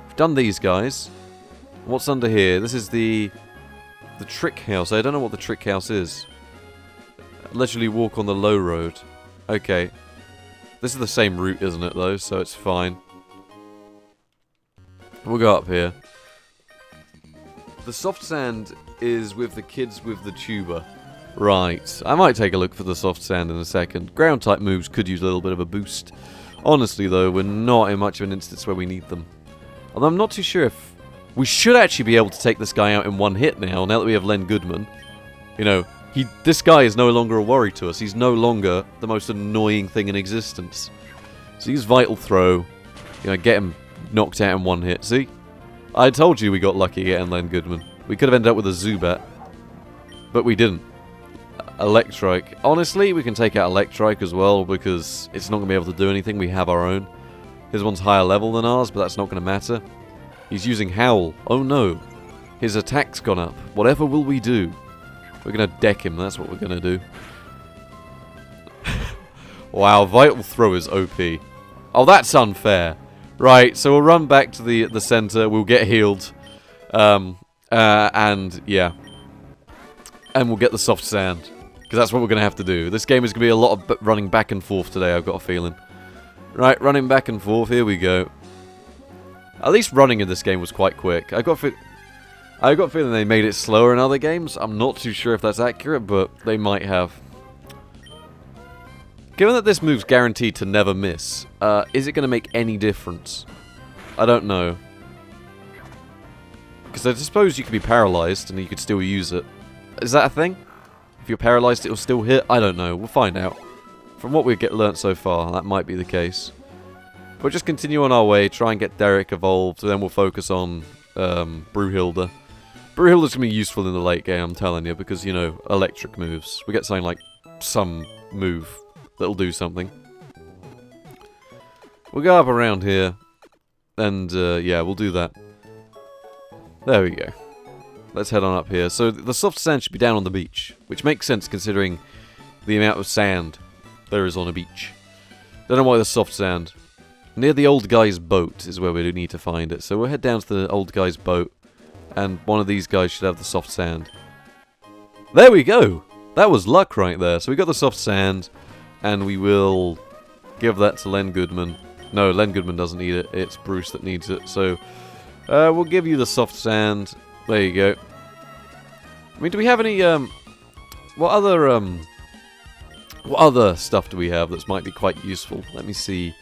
We've done these guys. What's under here? This is the trick house. I don't know what the trick house is. Literally walk on the low road. Okay. This is the same route, isn't it, though? So it's fine. We'll go up here. The soft sand is with the kids with the tuba. Right. I might take a look for the soft sand in a second. Ground type moves could use a little bit of a boost. Honestly, though, we're not in much of an instance where we need them. Although I'm not too sure if... We should actually be able to take this guy out in one hit now that we have Len Goodman. You know, this guy is no longer a worry to us. He's no longer the most annoying thing in existence. So use Vital Throw. You know, get him knocked out in one hit. See? I told you we got lucky getting Len Goodman. We could have ended up with a Zubat. But we didn't. Electrike. Honestly, we can take out Electrike as well, because it's not going to be able to do anything. We have our own. His one's higher level than ours, but that's not going to matter. He's using Howl. Oh no. His attack's gone up. Whatever will we do? We're going to deck him. That's what we're going to do. Wow, Vital Throw is OP. Oh, that's unfair. Right, so we'll run back to the center. We'll get healed. And, yeah. And we'll get the soft sand. Because that's what we're going to have to do. This game is going to be a lot of running back and forth today, I've got a feeling. Right, running back and forth. Here we go. At least running in this game was quite quick. I got a feeling they made it slower in other games. I'm not too sure if that's accurate, but they might have. Given that this move's guaranteed to never miss, is it going to make any difference? I don't know. Because I suppose you could be paralyzed and you could still use it. Is that a thing? If you're paralyzed, it'll still hit? I don't know. We'll find out. From what we've learnt so far, that might be the case. We'll just continue on our way, try and get Derek evolved, then we'll focus on Brewhilda. Brewhilda's going to be useful in the late game, I'm telling you, because, you know, electric moves. We get something like some move that'll do something. We'll go up around here, and, yeah, we'll do that. There we go. Let's head on up here. So the soft sand should be down on the beach, which makes sense considering the amount of sand there is on a beach. Don't know why there's soft sand. Near the old guy's boat is where we do need to find it. So we'll head down to the old guy's boat, and one of these guys should have the soft sand. There we go! That was luck right there. So we got the soft sand, and we will give that to Len Goodman. No, Len Goodman doesn't need it. It's Bruce that needs it. So we'll give you the soft sand. There you go. I mean, do we have any, what other stuff do we have that might be quite useful? Let me see.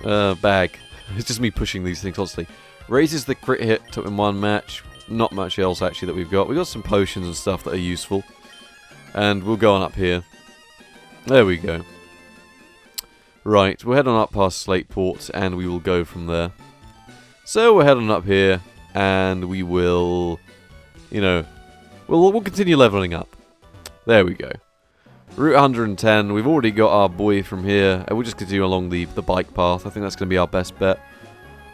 Bag. It's just me pushing these things constantly. Raises the crit hit to in one match. Not much else, actually, that we've got. We've got some potions and stuff that are useful. And we'll go on up here. There we go. Right, we'll head on up past Slateport, and we will go from there. So, we're heading up here. And we will, you know, we'll continue leveling up. There we go. Route 110, we've already got our boy from here, and we'll just continue along the bike path. I think that's going to be our best bet.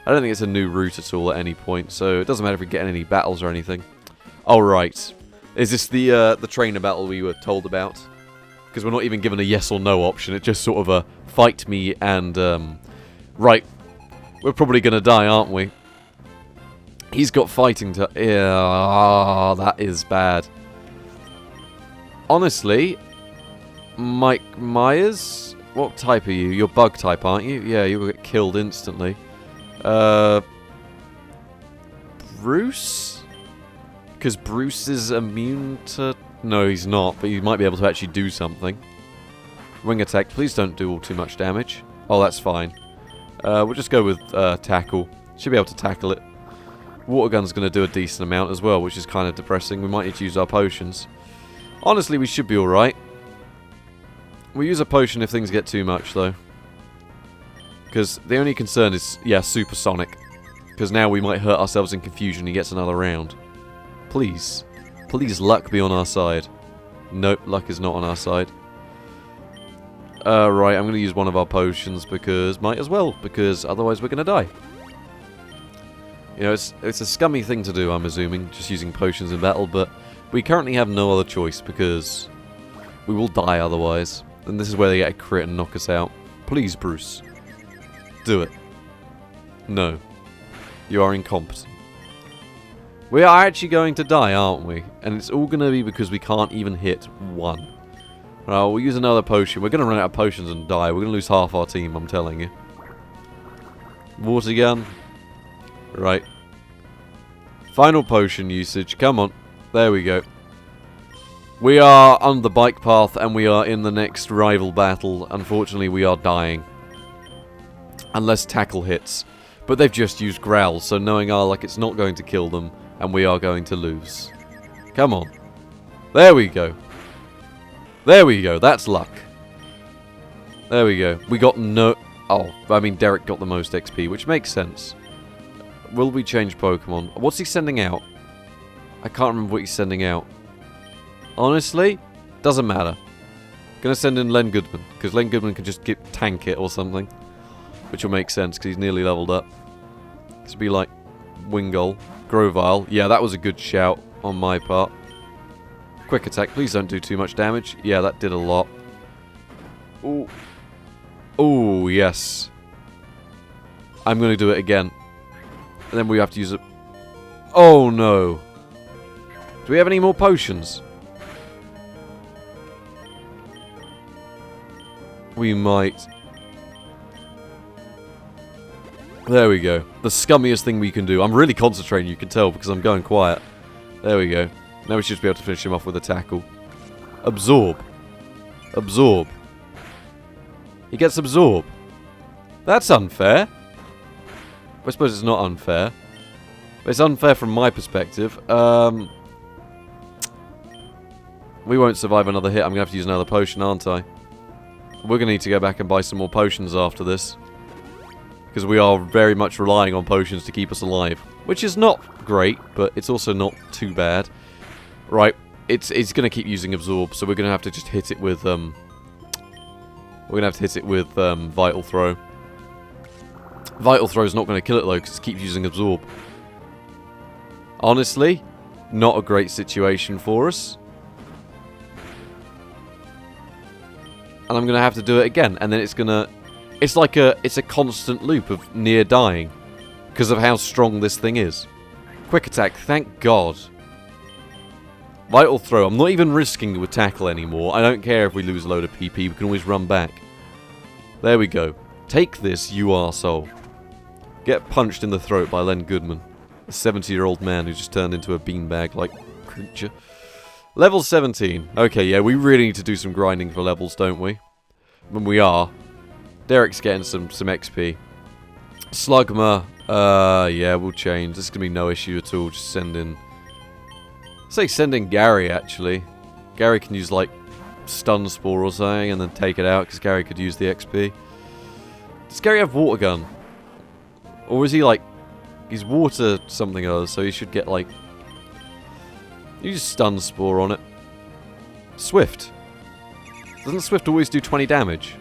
I don't think it's a new route at all at any point, so it doesn't matter if we get any battles or anything. Oh, right. Is this the trainer battle we were told about? Because we're not even given a yes or no option, it's just sort of a fight me and, right, we're probably going to die, aren't we? He's got fighting to... Yeah, that is bad. Honestly, Mike Myers? What type are you? You're bug type, aren't you? Yeah, you will get killed instantly. Bruce? Because Bruce is immune to... No, he's not, but he might be able to actually do something. Wing attack, please don't do all too much damage. Oh, that's fine. We'll just go with tackle. Should be able to tackle it. Water gun's going to do a decent amount as well, which is kind of depressing. We might need to use our potions. Honestly, we should be alright. We'll use a potion if things get too much, though. Because the only concern is, yeah, supersonic. Because now we might hurt ourselves in confusion and he gets another round. Please. Please, luck be on our side. Nope, luck is not on our side. Right, I'm going to use one of our potions because... Might as well, because otherwise we're going to die. You know, it's a scummy thing to do, I'm assuming, just using potions in battle, but we currently have no other choice because we will die otherwise. And this is where they get a crit and knock us out. Please, Bruce. Do it. No. You are incompetent. We are actually going to die, aren't we? And it's all going to be because we can't even hit one. Well, we'll use another potion. We're going to run out of potions and die. We're going to lose half our team, I'm telling you. Water gun. Right. Final potion usage. Come on. There we go. We are on the bike path and we are in the next rival battle. Unfortunately, we are dying. Unless tackle hits. But they've just used growl, so knowing our luck, it's not going to kill them, and we are going to lose. Come on. There we go. There we go. That's luck. There we go. We got no... Oh, I mean, Derek got the most XP, which makes sense. Will we change Pokemon? What's he sending out? I can't remember what he's sending out. Honestly, doesn't matter. Gonna send in Len Goodman, because Len Goodman can just tank it or something. Which will make sense, because he's nearly leveled up. This would be like Wingull, Grovyle. Yeah, that was a good shout on my part. Quick attack, please don't do too much damage. Yeah, that did a lot. Ooh. Ooh, yes. I'm going to do it again. And then we have to use it. Oh, no. Do we have any more potions? We might. There we go. The scummiest thing we can do. I'm really concentrating, you can tell, because I'm going quiet. There we go. Now we should just be able to finish him off with a tackle. Absorb. Absorb. He gets absorb. That's unfair. I suppose it's not unfair. But it's unfair from my perspective. We won't survive another hit. I'm going to have to use another potion, aren't I? We're going to need to go back and buy some more potions after this. Because we are very much relying on potions to keep us alive. Which is not great, but it's also not too bad. Right, it's going to keep using absorb, so we're going to have to just hit it with, Vital Throw. Vital Throw is not going to kill it, though, because it keeps using absorb. Honestly, not a great situation for us. And I'm going to have to do it again, and then it's going to... It's like it's a constant loop of near dying because of how strong this thing is. Quick attack, thank God. Vital Throw, I'm not even risking to tackle anymore. I don't care if we lose a load of PP, we can always run back. There we go. Take this, you arsehole. Get punched in the throat by Len Goodman. A 70-year-old man who just turned into a beanbag-like creature. Level 17. Okay, yeah, we really need to do some grinding for levels, don't we? When we are. Derek's getting some XP. Slugma, yeah, we'll change. This is going to be no issue at all. Just send in... Say send in Gary, actually. Gary can use, like, Stun Spore or something and then take it out, because Gary could use the XP. Does Gary have Water Gun? Or is he, like... He's Water something or other, so he should get, like... You just Stun Spore on it. Swift. Doesn't Swift always do 20 damage?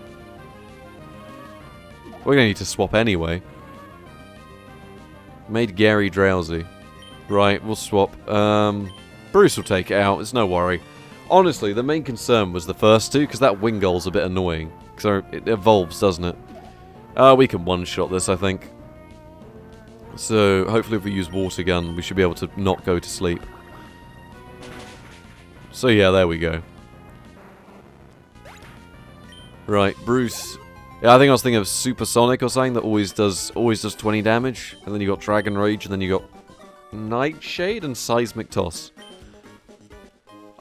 We're going to need to swap anyway. Made Gary drowsy. Right, we'll swap. Bruce will take it out, it's no worry. Honestly, the main concern was the first two, because that Wingull's a bit annoying. So it evolves, doesn't it? We can one-shot this, I think. So, hopefully if we use Water Gun, we should be able to not go to sleep. So yeah, there we go. Right, Bruce... Yeah, I think I was thinking of Supersonic or something that always does 20 damage. And then you got Dragon Rage, and then you got Nightshade and Seismic Toss.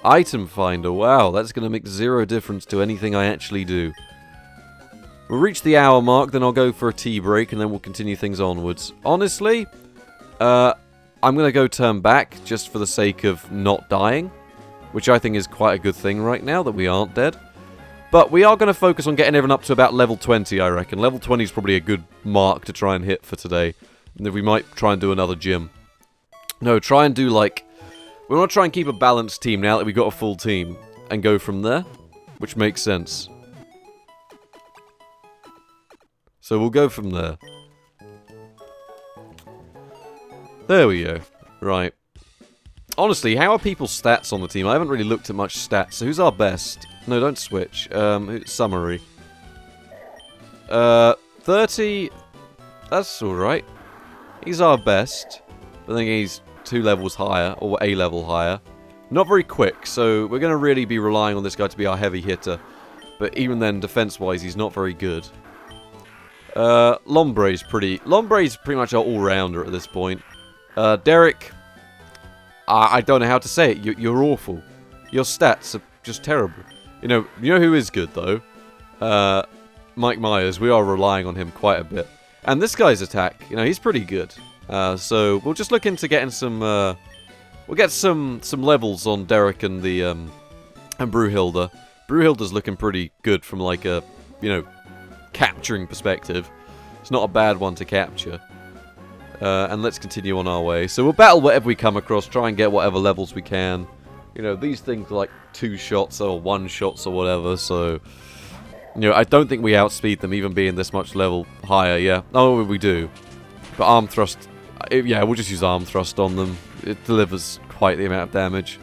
Item Finder, wow, that's going to make zero difference to anything I actually do. We'll reach the hour mark, then I'll go for a tea break, and then we'll continue things onwards. Honestly, I'm going to go turn back, just for the sake of not dying. Which I think is quite a good thing right now, that we aren't dead. But we are going to focus on getting everyone up to about level 20, I reckon. Level 20 is probably a good mark to try and hit for today. And then we might try and do another gym. No, try and do like... We want to try and keep a balanced team now that we've got a full team. And go from there. Which makes sense. So we'll go from there. There we go. Right. Honestly, how are people's stats on the team? I haven't really looked at much stats. So who's our best? No, don't switch. Summary. 30... That's alright. He's our best. I think he's 2 levels higher, or a level higher. Not very quick, so we're going to really be relying on this guy to be our heavy hitter. But even then, defense-wise, he's not very good. Lombre's pretty much our all-rounder at this point. Derek... I don't know how to say it. You're awful. Your stats are just terrible. You know who is good, though? Mike Myers. We are relying on him quite a bit. And this guy's attack, you know, he's pretty good. So we'll just look into getting some. We'll get some levels on Derek and the and Brewhilda. Brewhilda's looking pretty good from like a, you know, capturing perspective. It's not a bad one to capture. And let's continue on our way. So we'll battle whatever we come across, try and get whatever levels we can. You know, these things are like 2 shots or 1 shots or whatever, so... You know, I don't think we outspeed them, even being this much level higher, yeah. Oh, we do. But arm thrust... Yeah, we'll just use arm thrust on them. It delivers quite the amount of damage.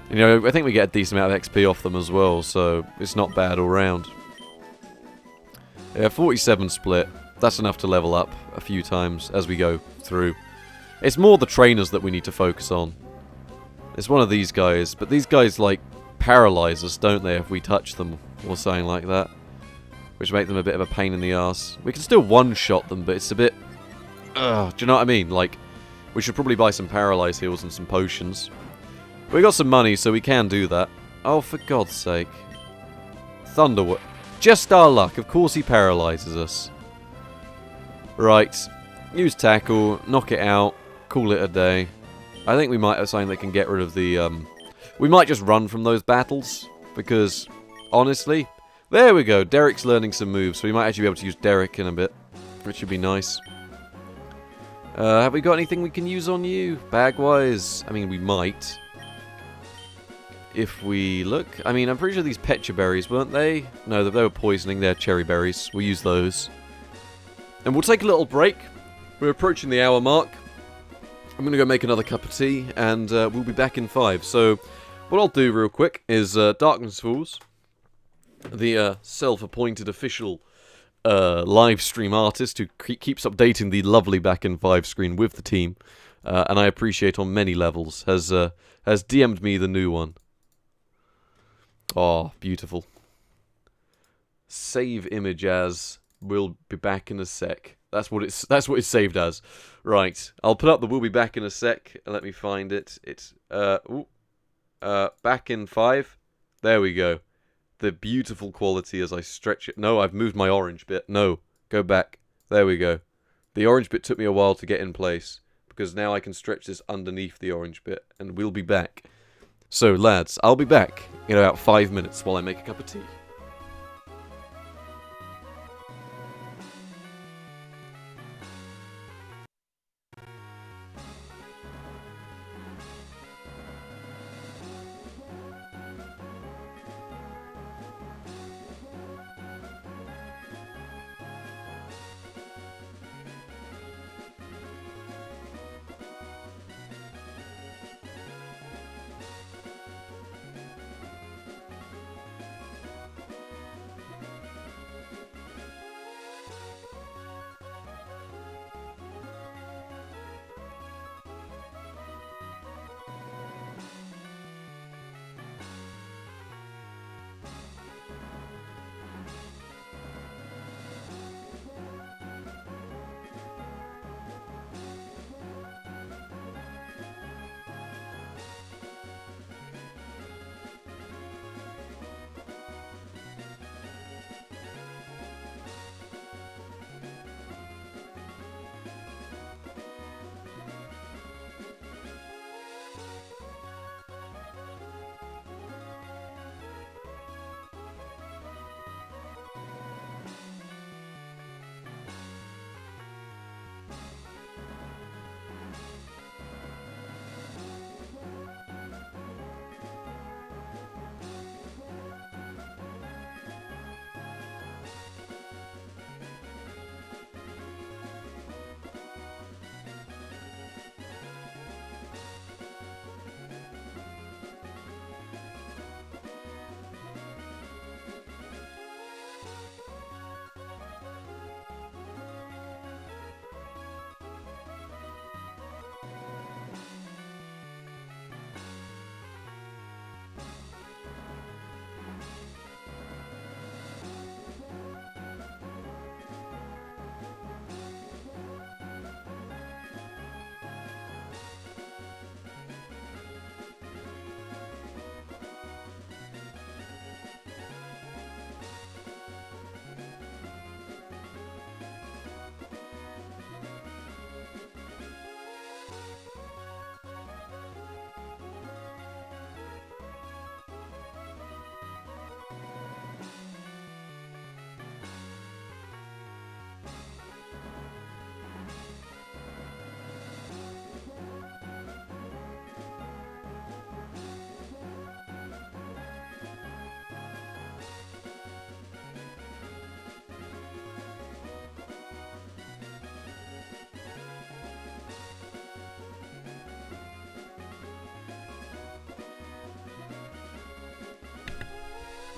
You know, I think we get a decent amount of XP off them as well, so it's not bad all round. Yeah, 47 split. That's enough to level up a few times as we go through. It's more the trainers that we need to focus on. It's one of these guys, but these guys, like, paralyze us, don't they, if we touch them or something like that. Which make them a bit of a pain in the ass. We can still one-shot them, but it's a bit... do you know what I mean? Like, we should probably buy some paralyze heals and some potions. We got some money, so we can do that. Oh, for God's sake. Thunderwood. Just our luck. Of course he paralyzes us. Right. Use tackle. Knock it out. Call it a day. I think we might have something that can get rid of the... We might just run from those battles. Because, honestly... There we go. Derek's learning some moves, so we might actually be able to use Derek in a bit. Which should be nice. Have we got anything we can use on you? Bag-wise? I mean, we might. If we look... I mean, I'm pretty sure these Pecha berries, weren't they? No, they were poisoning. They're cherry berries. We'll use those. And we'll take a little break. We're approaching the hour mark. I'm going to go make another cup of tea, and we'll be back in 5. So, what I'll do real quick is Darkness Falls, the self-appointed official live stream artist who keeps updating the lovely Back in 5 screen with the team, and I appreciate on many levels, has DM'd me the new one. Oh, beautiful. Save image as we'll be back in a sec. That's what it's saved as. Right. I'll put up the we'll be back in a sec. Let me find it. It's back in 5. There we go. The beautiful quality as I stretch it. No, I've moved my orange bit. No, go back. There we go. The orange bit took me a while to get in place because now I can stretch this underneath the orange bit and we'll be back. So, lads, I'll be back in about 5 minutes while I make a cup of tea.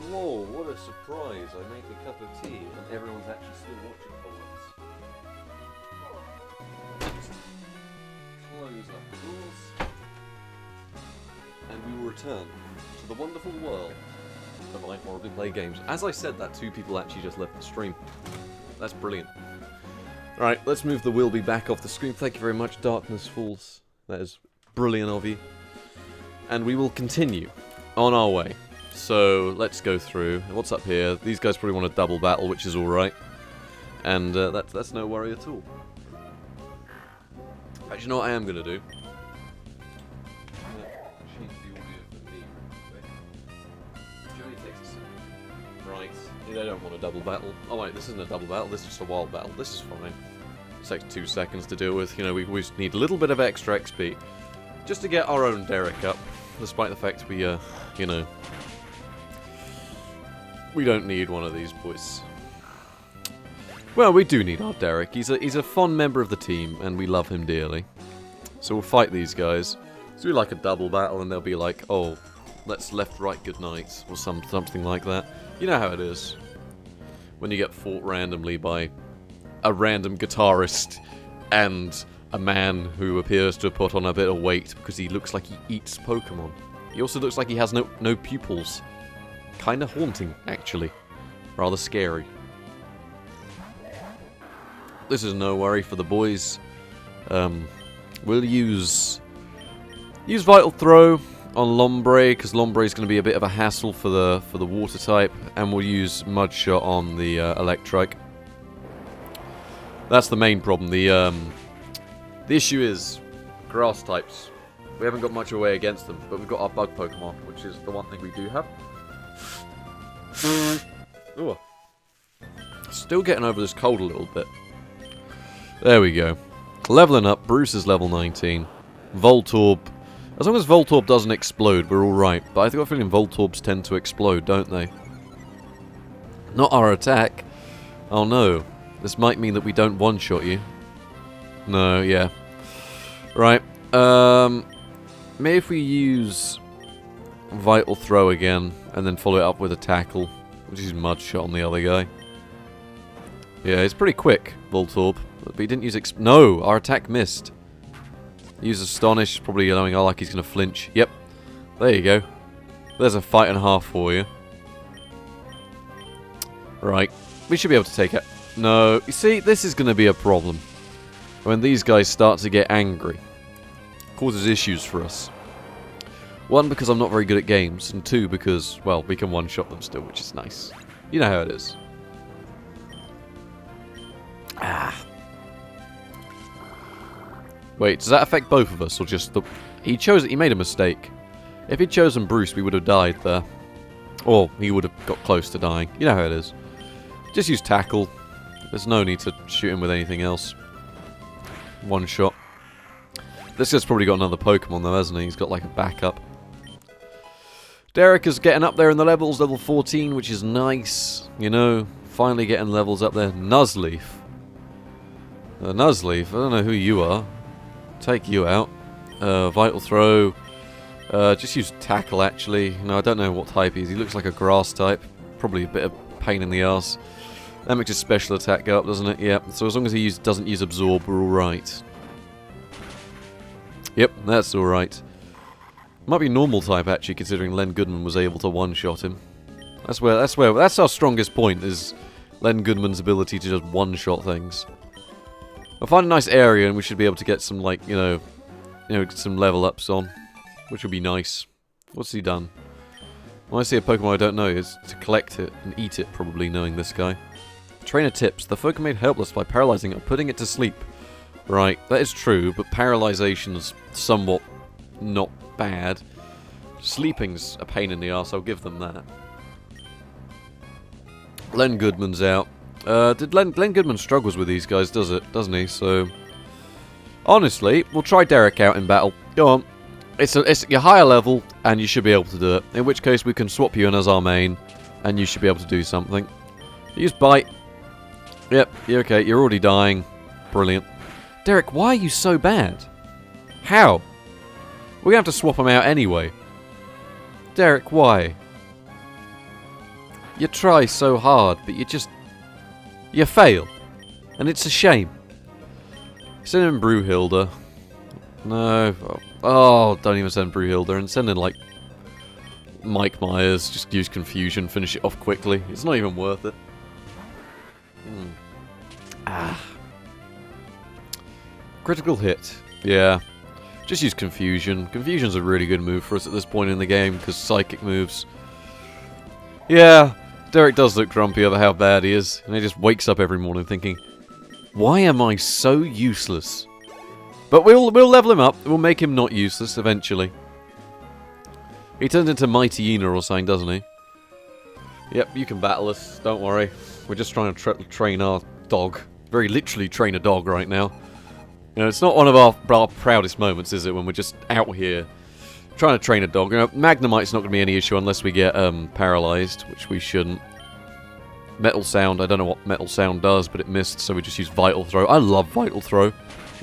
Whoa, what a surprise. I make a cup of tea and everyone's actually still watching for once. Close up the doors. And we will return to the wonderful world of I Horribly Play Games. As I said that, 2 people actually just left the stream. That's brilliant. Alright, let's move the Will Be back off the screen. Thank you very much, Darkness Falls. That is brilliant of you. And we will continue on our way. So, let's go through. What's up here? These guys probably want a double battle, which is alright. And that's no worry at all. Actually, you know what I am going to do? Right, they don't want a double battle. Oh wait, this isn't a double battle, this is just a wild battle. This is fine. It takes 2 seconds to deal with. You know, we just need a little bit of extra XP. Just to get our own Derek up. Despite the fact we, you know... we don't need one of these boys. Well, we do need our Derek. He's a fond member of the team, and we love him dearly. So we'll fight these guys. So we like a double battle, and they'll be like, oh, let's left, right, good night, or something like that. You know how it is. When you get fought randomly by a random guitarist and a man who appears to have put on a bit of weight because he looks like he eats Pokemon. He also looks like he has no pupils. Kinda haunting, actually. Rather scary. This is no worry for the boys. We'll use Vital Throw on Lombre, because Lombre is going to be a bit of a hassle for the water type, and we'll use Mud Shot on the Electrike. That's the main problem. The issue is grass types. We haven't got much away against them, but we've got our bug Pokemon, which is the one thing we do have. Ooh. Still getting over this cold a little bit. There we go. Leveling up. Bruce is level 19. Voltorb. As long as Voltorb doesn't explode, we're alright. But I think I've feeling Voltorbs tend to explode, don't they? Not our attack. Oh no. This might mean that we don't one-shot you. No, yeah. Right. Maybe if we use Vital Throw again, and then follow it up with a Tackle. We'll use Mud Shot on the other guy. Yeah, it's pretty quick, Voltorb. But he didn't use no, our attack missed. Use Astonish, probably knowing like he's going to flinch. Yep. There you go. There's a fight and a half for you. Right. We should be able to take it. No. You see, this is going to be a problem. When these guys start to get angry. Causes issues for us. 1, because I'm not very good at games. And 2, because, well, we can one-shot them still, which is nice. You know how it is. Ah. Wait, does that affect both of us, or just the... He chose it, he made a mistake. If he'd chosen Bruce, we would have died there. Or he would have got close to dying. You know how it is. Just use Tackle. There's no need to shoot him with anything else. One shot. This guy's probably got another Pokemon though, hasn't he? He's got like a backup. Derek is getting up there in the levels, level 14, which is nice. You know, finally getting levels up there. Nuzleaf. Nuzleaf, I don't know who you are. Take you out. Vital Throw. Just use Tackle, actually. No, I don't know what type he is. He looks like a grass type. Probably a bit of pain in the arse. That makes his special attack go up, doesn't it? Yeah. So as long as he doesn't use Absorb, we're alright. Yep, that's alright. Might be normal type, actually, considering Len Goodman was able to one-shot him. That's our strongest point, is Len Goodman's ability to just one-shot things. I'll find a nice area and we should be able to get some, like, you know, some level ups on. Which would be nice. What's he done? When I see a Pokemon I don't know, it's to collect it and eat it, probably, knowing this guy. Trainer tips. The Pokemon made helpless by paralyzing it or putting it to sleep. Right, that is true, but paralyzation's somewhat not bad. Sleeping's a pain in the arse, I'll give them that. Len Goodman's out. Glenn Goodman struggles with these guys, doesn't he? So, honestly, we'll try Derek out in battle. Go on. It's your higher level, and you should be able to do it. In which case, we can swap you in as our main, and you should be able to do something. Use Bite. Yep, you're okay. You're already dying. Brilliant. Derek, why are you so bad? How? We're going to have to swap him out anyway. Derek, why? You try so hard, but you fail. And it's a shame. Send in Brewhilda. No. Oh, don't even send Brewhilda. And send in, like, Mike Myers. Just use Confusion. Finish it off quickly. It's not even worth it. Critical hit. Yeah. Just use Confusion. Confusion's a really good move for us at this point in the game, because Psychic moves. Yeah, Derek does look grumpy over how bad he is, and he just wakes up every morning thinking, why am I so useless? But we'll level him up. We'll make him not useless eventually. He turns into Mighty Yena or something, doesn't he? Yep, you can battle us. Don't worry. We're just trying to train our dog. Very literally train a dog right now. You know, it's not one of our proudest moments, is it, when we're just out here trying to train a dog. You know, Magnemite's not going to be any issue unless we get paralyzed, which we shouldn't. Metal Sound, I don't know what Metal Sound does, but it missed, so we just use Vital Throw. I love Vital Throw.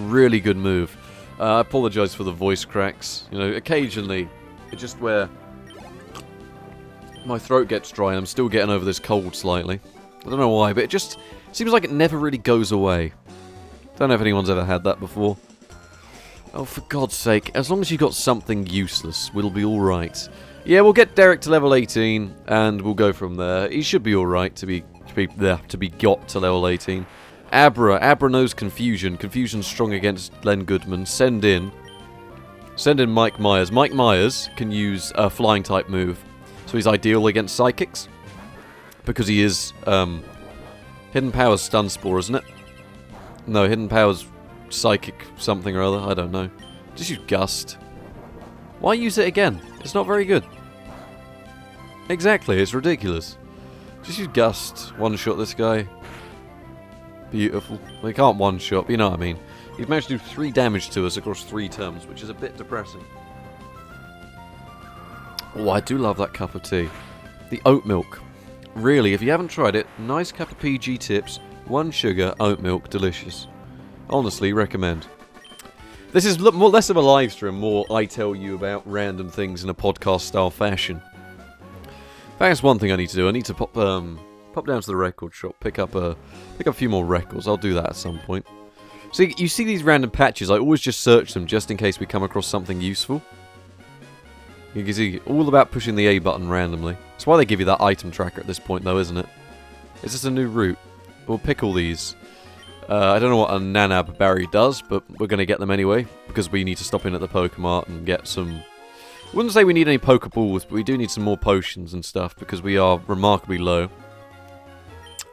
Really good move. I apologise for the voice cracks. You know, occasionally, it's just where my throat gets dry and I'm still getting over this cold slightly. I don't know why, but it just seems like it never really goes away. Don't know if anyone's ever had that before. Oh, for God's sake, as long as you got something useless, we'll be alright. Yeah, we'll get Derek to level 18, and we'll go from there. He should be alright to be got to level 18. Abra knows Confusion. Confusion's strong against Len Goodman. Send in Mike Myers. Mike Myers can use a flying type move, so he's ideal against Psychics. Because he is, Hidden Power's Stun Spore, isn't it? No, Hidden Power's Psychic something or other, I don't know. Just use Gust. Why use it again? It's not very good. Exactly, it's ridiculous. Just use Gust. One-shot this guy. Beautiful. Well, he can't one-shot, but you know what I mean. He's managed to do 3 damage to us across 3 turns, which is a bit depressing. Oh, I do love that cup of tea. The oat milk. Really, if you haven't tried it, nice cup of PG Tips, 1 sugar, oat milk, delicious. Honestly, recommend. This is less of a live stream, more I tell you about random things in a podcast-style fashion. In fact, that's one thing I need to do. I need to pop down to the record shop, pick up a few more records. I'll do that at some point. So you see these random patches. I always just search them just in case we come across something useful. You can see all about pushing the A button randomly. That's why they give you that item tracker at this point, though, isn't it? Is this a new route? We'll pick all these. I don't know what a Nanab Berry does, but we're going to get them anyway, because we need to stop in at the Pokemart and get some... I wouldn't say we need any Pokeballs, but we do need some more potions and stuff, because we are remarkably low.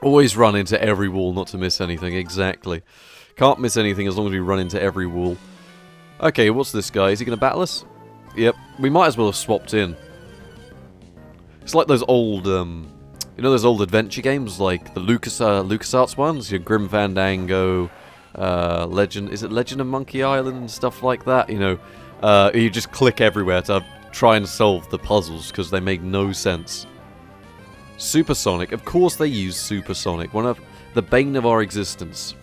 Always run into every wall, not to miss anything, exactly. Can't miss anything as long as we run into every wall. Okay, what's this guy? Is he going to battle us? Yep, we might as well have swapped in. It's like those old, you know those old adventure games, like the LucasArts ones? Your Grim Fandango, is it Legend of Monkey Island and stuff like that? You know, you just click everywhere to try and solve the puzzles because they make no sense. Supersonic, of course they use Supersonic, one of the bane of our existence.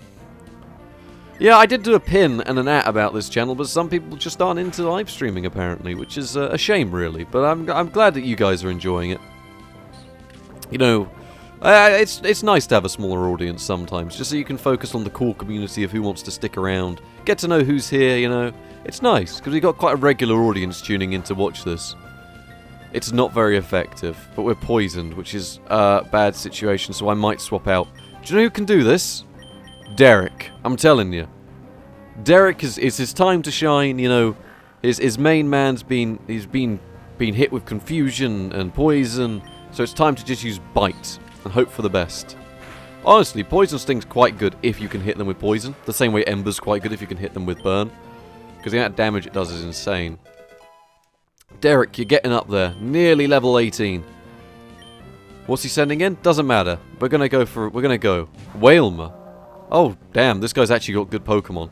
Yeah, I did do a pin and an at about this channel, but some people just aren't into live streaming apparently, which is a shame really. But I'm glad that you guys are enjoying it. You know, it's nice to have a smaller audience sometimes, just so you can focus on the core community of who wants to stick around, get to know who's here. You know, it's nice because we've got quite a regular audience tuning in to watch this. It's not very effective, but we're poisoned, which is a bad situation. So I might swap out. Do you know who can do this? Derek, I'm telling you. Derek is his time to shine, you know. His main man's been hit with confusion and poison, so it's time to just use bite and hope for the best. Honestly, poison sting's quite good if you can hit them with poison. The same way ember's quite good if you can hit them with burn. Because the amount of damage it does is insane. Derek, you're getting up there. Nearly level 18. What's he sending in? Doesn't matter. We're gonna go. Whalmer. Oh, damn, this guy's actually got good Pokemon.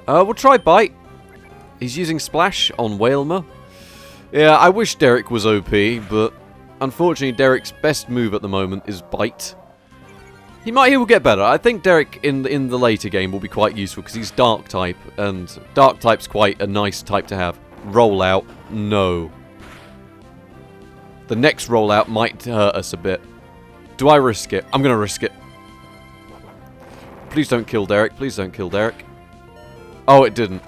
We'll try Bite. He's using Splash on Whalmer. Yeah, I wish Derek was OP, but unfortunately Derek's best move at the moment is Bite. He will get better. I think Derek in the later game will be quite useful because he's Dark type, and Dark type's quite a nice type to have. Rollout, no. The next rollout might hurt us a bit. Do I risk it? I'm going to risk it. Please don't kill Derek. Please don't kill Derek. Oh, it didn't.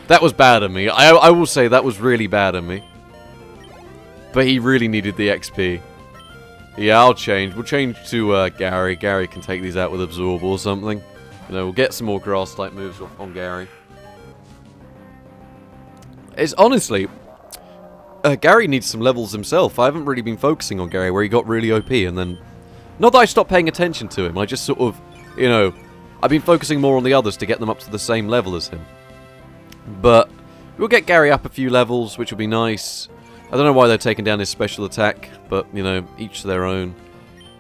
That was bad of me. I will say that was really bad of me. But he really needed the XP. Yeah, I'll change. We'll change to Gary. Gary can take these out with Absorb or something. You know, we'll get some more grass-type moves on Gary. It's honestly... Gary needs some levels himself. I haven't really been focusing on Gary where he got really OP and then... Not that I stopped paying attention to him. I just sort of, you know... I've been focusing more on the others to get them up to the same level as him. But we'll get Gary up a few levels, which will be nice. I don't know why they're taking down his special attack, but, you know, each to their own.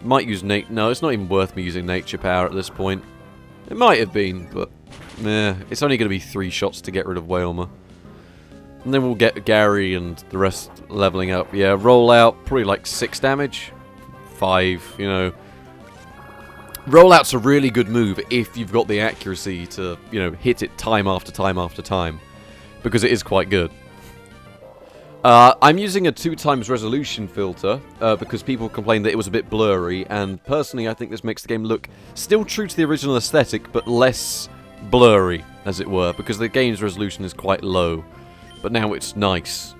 Might use No, it's not even worth me using Nature Power at this point. It might have been, but, meh. It's only going to be 3 shots to get rid of Whalmer. And then we'll get Gary and the rest leveling up. Yeah, roll out, probably like 6 damage. 5, you know. Rollout's a really good move if you've got the accuracy to, you know, hit it time after time after time. Because it is quite good. I'm using a 2x resolution filter, because people complained that it was a bit blurry, and personally I think this makes the game look still true to the original aesthetic, but less blurry, as it were, because the game's resolution is quite low. But now it's nice,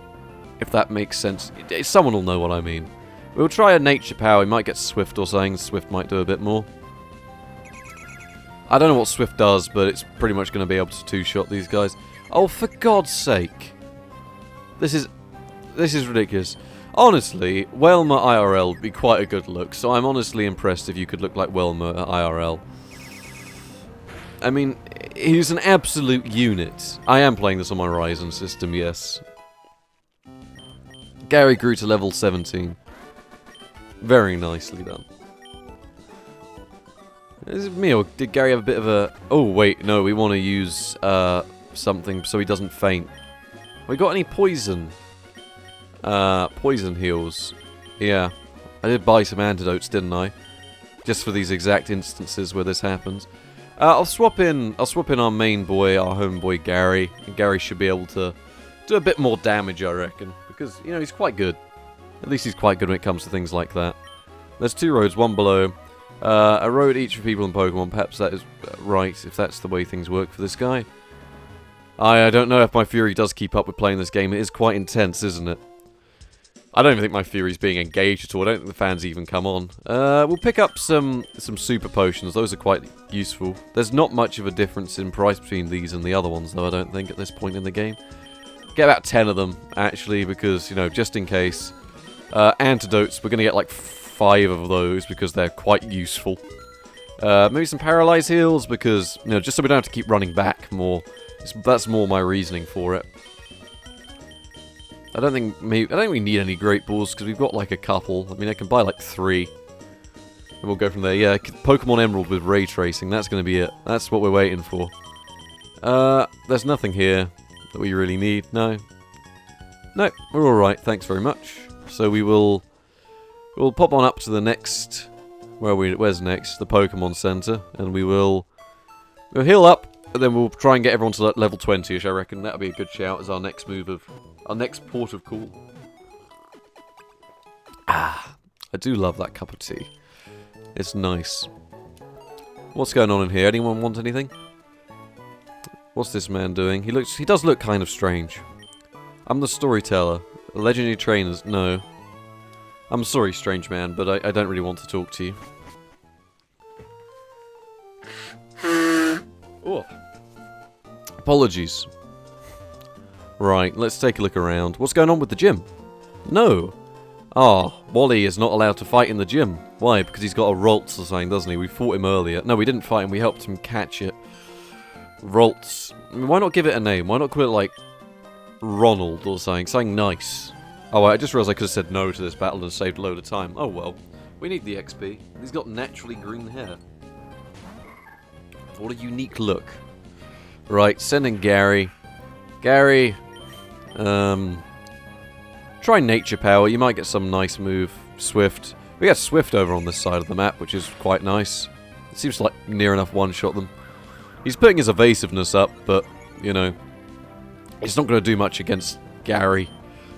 if that makes sense. Someone will know what I mean. We'll try a Nature Power, we might get Swift or something, Swift might do a bit more. I don't know what Swift does, but it's pretty much going to be able to 2-shot these guys. Oh, for God's sake. This is ridiculous. Honestly, Whalmer IRL would be quite a good look, so I'm honestly impressed if you could look like Whalmer IRL. I mean, he's an absolute unit. I am playing this on my Ryzen system, yes. Gary grew to level 17. Very nicely done. Is it me, or did Gary have a bit of a... Oh, wait, no, we want to use something so he doesn't faint. We got any poison? Poison heals. Yeah. I did buy some antidotes, didn't I? Just for these exact instances where this happens. I'll swap in our main boy, our homeboy Gary. And Gary should be able to do a bit more damage, I reckon. Because, you know, he's quite good. At least he's quite good when it comes to things like that. There's 2 roads, one below. A road each for people in Pokemon. Perhaps that is right, if that's the way things work for this guy. I don't know if my Fury does keep up with playing this game. It is quite intense, isn't it? I don't even think my Fury's being engaged at all. I don't think the fans even come on. We'll pick up some Super Potions. Those are quite useful. There's not much of a difference in price between these and the other ones, though, I don't think, at this point in the game. Get about 10 of them, actually, because, you know, just in case. Antidotes, we're going to get like 5 of those because they're quite useful. Maybe some Paralyze heals because, you know, just so we don't have to keep running back more. That's more my reasoning for it. I don't think we need any Great Balls because we've got like a couple. I mean, I can buy like 3. And we'll go from there. Yeah, Pokemon Emerald with Ray Tracing. That's going to be it. That's what we're waiting for. There's nothing here that we really need. No. No, we're alright. Thanks very much. So we'll pop on up to the next... Where's next? The Pokemon Center. And we'll heal up. And then we'll try and get everyone to level 20-ish, I reckon. That'll be a good shout as our next move of... Our next port of call. Ah, I do love that cup of tea. It's nice. What's going on in here? Anyone want anything? What's this man doing? He does look kind of strange. I'm the storyteller. Legendary trainers, no. I'm sorry, strange man, but I don't really want to talk to you. Oh. Apologies. Right, let's take a look around. What's going on with the gym? No. Ah, Wally is not allowed to fight in the gym. Why? Because he's got a Roltz or something, doesn't he? We fought him earlier. No, we didn't fight him. We helped him catch it. Roltz. I mean, why not give it a name? Why not call it, like, Ronald or something? Something nice. Oh, I just realised I could have said no to this battle and saved a load of time. Oh, well. We need the XP. He's got naturally green hair. What a unique look. Right, sending Gary. Gary... Try Nature Power, you might get some nice move. Swift. We got Swift over on this side of the map, which is quite nice. It seems like near enough one-shot them. He's putting his evasiveness up, but, you know, it's not going to do much against Gary.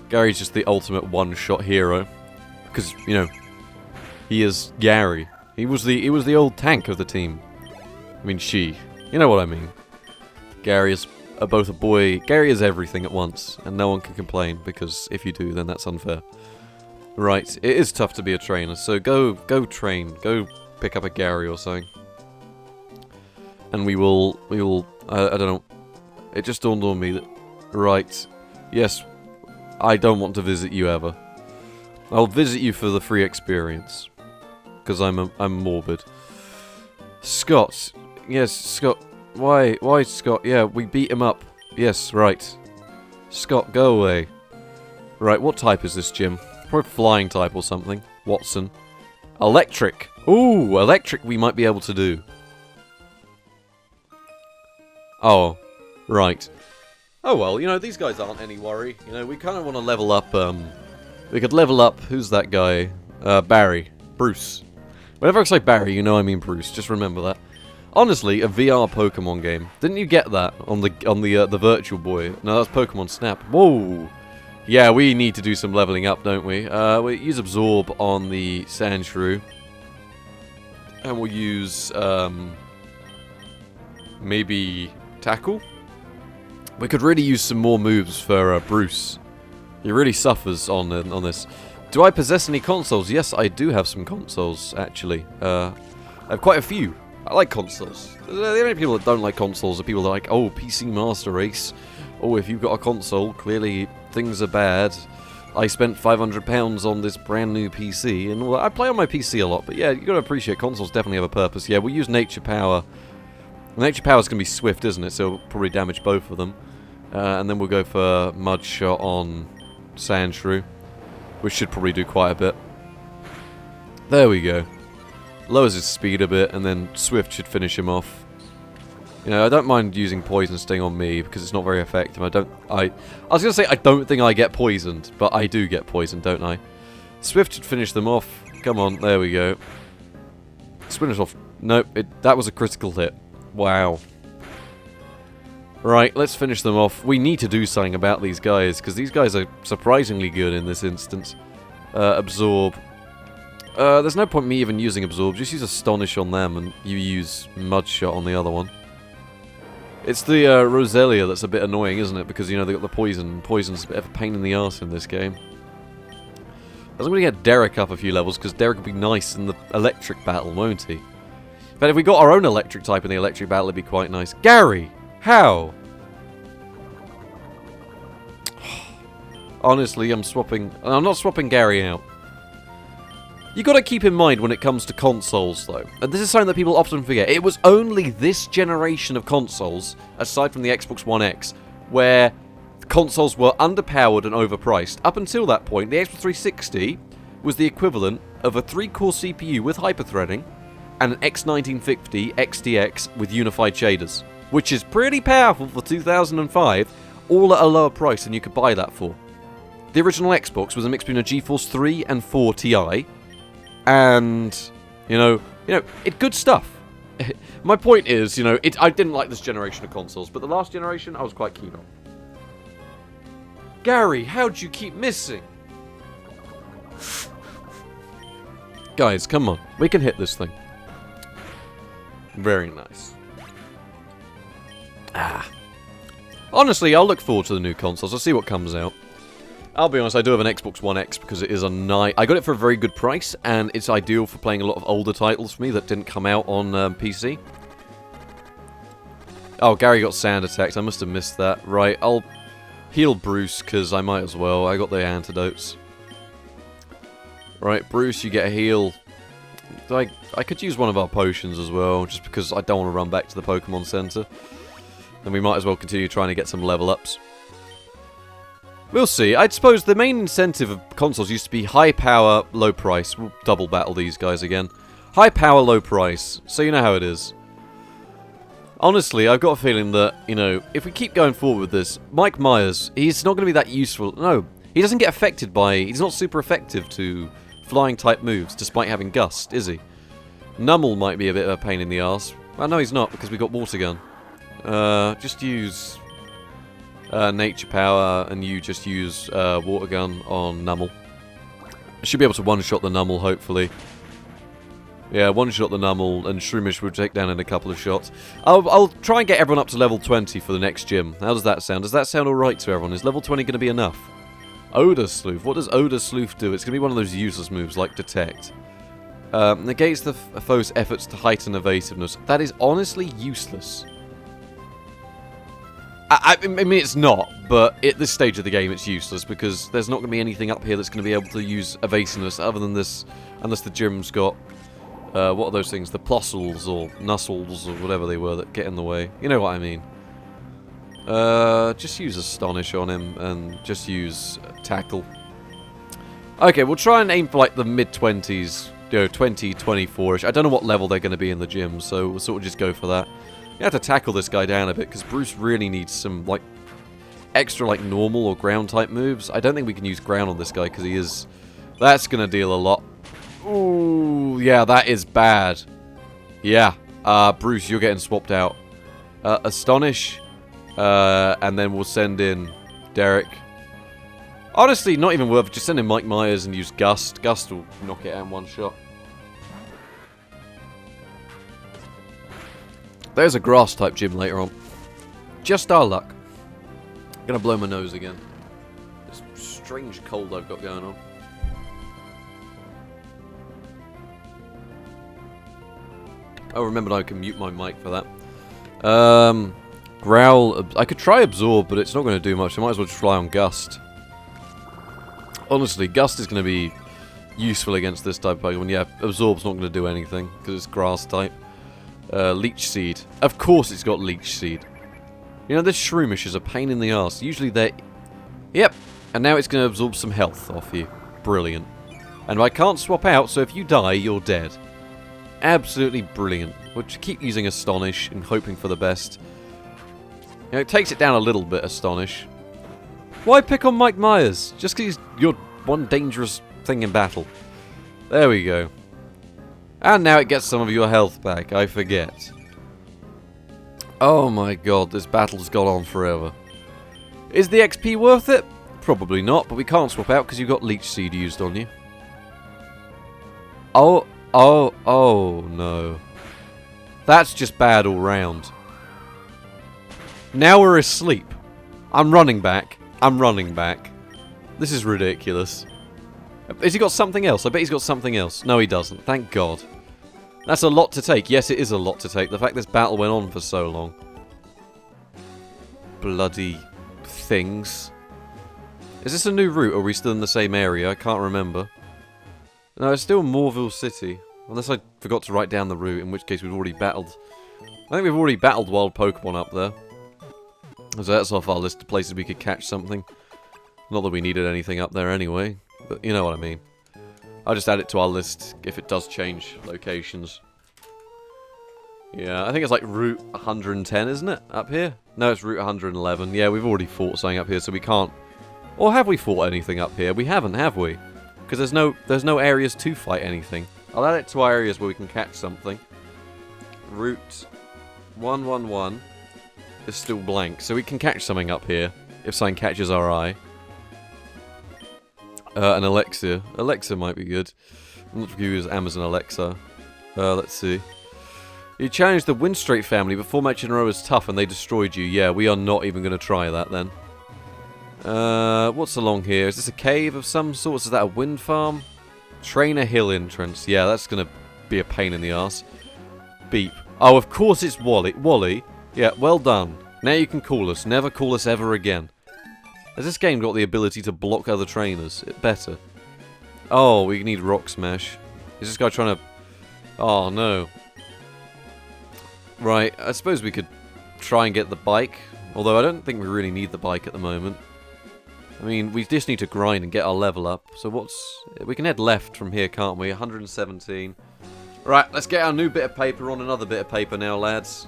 Gary's just the ultimate one-shot hero. Because, you know, He is Gary. He was the old tank of the team. I mean, she. You know what I mean. Gary is both a boy. Gary is everything at once, and no one can complain, because if you do, then that's unfair. Right, it is tough to be a trainer, so go train. Go pick up a Gary or something. And we will, I don't know. It just dawned on me that, right, yes, I don't want to visit you ever. I'll visit you for the free experience. Because I'm morbid. Scott. Yes, Scott. Why, Scott? Yeah, we beat him up. Yes, right. Scott, go away. Right, what type is this gym? Probably flying type or something. Watson. Electric. Ooh, electric we might be able to do. Oh, right. Oh well, you know, these guys aren't any worry. You know, we kind of want to level up, we could level up, who's that guy? Barry. Bruce. Whenever I say Barry, you know I mean Bruce, just remember that. Honestly, a VR Pokemon game. Didn't you get that on the Virtual Boy? No, that's Pokemon Snap. Whoa! Yeah, we need to do some leveling up, don't we? We'll use Absorb on the Sandshrew. And we'll use, maybe Tackle? We could really use some more moves for Bruce. He really suffers on this. Do I possess any consoles? Yes, I do have some consoles, actually. I have quite a few. I like consoles. The only people that don't like consoles are people that are like, oh, PC Master Race. Oh, if you've got a console, clearly things are bad. I spent £500 on this brand new PC, and all that. I play on my PC a lot, but yeah, you gotta appreciate consoles definitely have a purpose. Yeah, we'll use Nature Power. Nature Power's gonna be swift, isn't it? So it'll probably damage both of them. And then we'll go for Mud Shot on Sandshrew, which should probably do quite a bit. There we go. Lowers his speed a bit, and then Swift should finish him off. You know, I don't mind using Poison Sting on me, because it's not very effective. I was gonna say I don't think I get poisoned, but I do get poisoned, don't I? Swift should finish them off. Come on, there we go. Finish off. Nope, that was a critical hit. Wow. Right, let's finish them off. We need to do something about these guys, because these guys are surprisingly good in this instance. Absorb. There's no point me even using Absorb. Just use Astonish on them, and you use Mud Shot on the other one. It's the Roselia that's a bit annoying, isn't it? Because, you know, they got the poison. Poison's a bit of a pain in the arse in this game. I'm going to get Derek up a few levels, because Derek will be nice in the electric battle, won't he? But if we got our own electric type in the electric battle, it'd be quite nice. Gary! How? Honestly, I'm not swapping Gary out. You got to keep in mind when it comes to consoles, though, and this is something that people often forget, it was only this generation of consoles, aside from the Xbox One X, where consoles were underpowered and overpriced. Up until that point, the Xbox 360 was the equivalent of a 3-core CPU with hyperthreading and an X1950 XTX with unified shaders, which is pretty powerful for 2005, all at a lower price than you could buy that for. The original Xbox was a mix between a GeForce 3 and 4 Ti, and, you know, it's good stuff. My point is, you know, I didn't like this generation of consoles, but the last generation I was quite keen on. Gary, how'd you keep missing? Guys, come on. We can hit this thing. Very nice. Honestly, I'll look forward to the new consoles. I'll see what comes out. I'll be honest, I do have an Xbox One X because it is a nice... I got it for a very good price, and it's ideal for playing a lot of older titles for me that didn't come out on PC. Oh, Gary got sand attacked. I must have missed that. Right, I'll heal Bruce because I might as well. I got the antidotes. Right, Bruce, you get a heal. I could use one of our potions as well, just because I don't want to run back to the Pokemon Center. And we might as well continue trying to get some level ups. We'll see. I suppose the main incentive of consoles used to be high power, low price. We'll double battle these guys again. High power, low price. So you know how it is. Honestly, I've got a feeling that, you know, if we keep going forward with this, Mike Myers, he's not going to be that useful. No, he doesn't get affected by... He's not super effective to flying type moves, despite having Gust, is he? Numel might be a bit of a pain in the arse. Well, no, he's not, because we got Water Gun. Just use... Nature Power, and you just use Water Gun on Numel. I should be able to one-shot the Numel, hopefully. Yeah, one-shot the Numel, and Shroomish will take down in a couple of shots. I'll try and get everyone up to level 20 for the next gym. How does that sound? Does that sound alright to everyone? Is level 20 going to be enough? Odor Sleuth. What does Odor Sleuth do? It's going to be one of those useless moves like Detect. Negates the foe's efforts to heighten evasiveness. That is honestly useless. I mean, it's not, but at this stage of the game it's useless because there's not going to be anything up here that's going to be able to use evasiveness other than this, unless the gym's got... what are those things? The Plossles or Nuzzles or whatever they were that get in the way. You know what I mean. Just use Astonish on him and just use Tackle. Okay, we'll try and aim for like the mid-20s, you know, 20, 24-ish. I don't know what level they're going to be in the gym, so we'll sort of just go for that. You have to tackle this guy down a bit because Bruce really needs some like extra like normal or ground type moves. I don't think we can use ground on this guy because he is... That's going to deal a lot. Ooh, yeah, that is bad. Yeah, Bruce, you're getting swapped out. Astonish, and then we'll send in Derek. Honestly, not even worth it. Just send in Mike Myers and use Gust. Gust will knock it out in one shot. There's a grass type gym later on. Just our luck. Gonna blow my nose again. This strange cold I've got going on. Oh, remember I can mute my mic for that. Growl. I could try Absorb, but it's not going to do much. I might as well just rely on Gust. Honestly, Gust is going to be useful against this type of Pokemon. Yeah, Absorb's not going to do anything, because it's Grass type. Leech Seed. Of course it's got Leech Seed. You know, this Shroomish is a pain in the ass. Usually they're... Yep. And now it's going to absorb some health off you. Brilliant. And I can't swap out, so if you die, you're dead. Absolutely brilliant. We'll keep using Astonish and hoping for the best. You know, it takes it down a little bit, Astonish. Why pick on Mike Myers? Just because you're one dangerous thing in battle. There we go. And now it gets some of your health back, I forget. Oh my god, this battle's gone on forever. Is the XP worth it? Probably not, but we can't swap out because you've got Leech Seed used on you. Oh no. That's just bad all round. Now we're asleep. I'm running back. This is ridiculous. Has he got something else? I bet he's got something else. No, he doesn't. Thank God. That's a lot to take. Yes, it is a lot to take. The fact this battle went on for so long. Bloody things. Is this a new route, or are we still in the same area? I can't remember. No, it's still Morville City. Unless I forgot to write down the route, in which case we've already battled. I think we've already battled wild Pokemon up there. So that's off our list of places we could catch something. Not that we needed anything up there anyway, but you know what I mean. I'll just add it to our list if it does change locations. Yeah, I think it's like Route 110, isn't it? Up here? No, it's Route 111. Yeah, we've already fought something up here, so we can't... Or have we fought anything up here? We haven't, have we? Because there's no areas to fight anything. I'll add it to our areas where we can catch something. Route 111 is still blank, so we can catch something up here if something catches our eye. An Elixir. Elixir might be good. I'm not sure if you use Amazon Alexa. Let's see. You challenged the Windstreak family, but 4 matches in a row was tough and they destroyed you. Yeah, we are not even going to try that then. What's along here? Is this a cave of some sort? Is that a wind farm? Trainer Hill entrance. Yeah, that's going to be a pain in the ass. Beep. Oh, of course it's Wally. Wally? Yeah, well done. Now you can call us. Never call us ever again. Has this game got the ability to block other trainers? It better. Oh, we need Rock Smash. Is this guy trying to... Oh, no. Right, I suppose we could try and get the bike. Although I don't think we really need the bike at the moment. I mean, we just need to grind and get our level up. So what's... We can head left from here, can't we? 117. Right, let's get our new bit of paper on another bit of paper now, lads.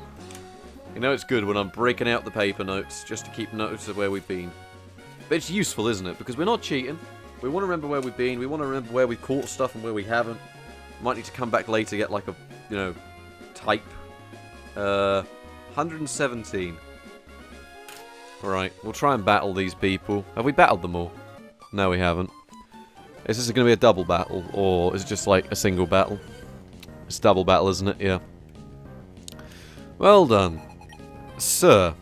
You know it's good when I'm breaking out the paper notes just to keep notes of where we've been. But it's useful, isn't it? Because we're not cheating. We want to remember where we've been. We want to remember where we've caught stuff and where we haven't. Might need to come back later, get like a, you know, type. 117. Alright, we'll try and battle these people. Have we battled them all? No, we haven't. Is this going to be a double battle? Or is it just like a single battle? It's double battle, isn't it? Yeah. Well done. Sir.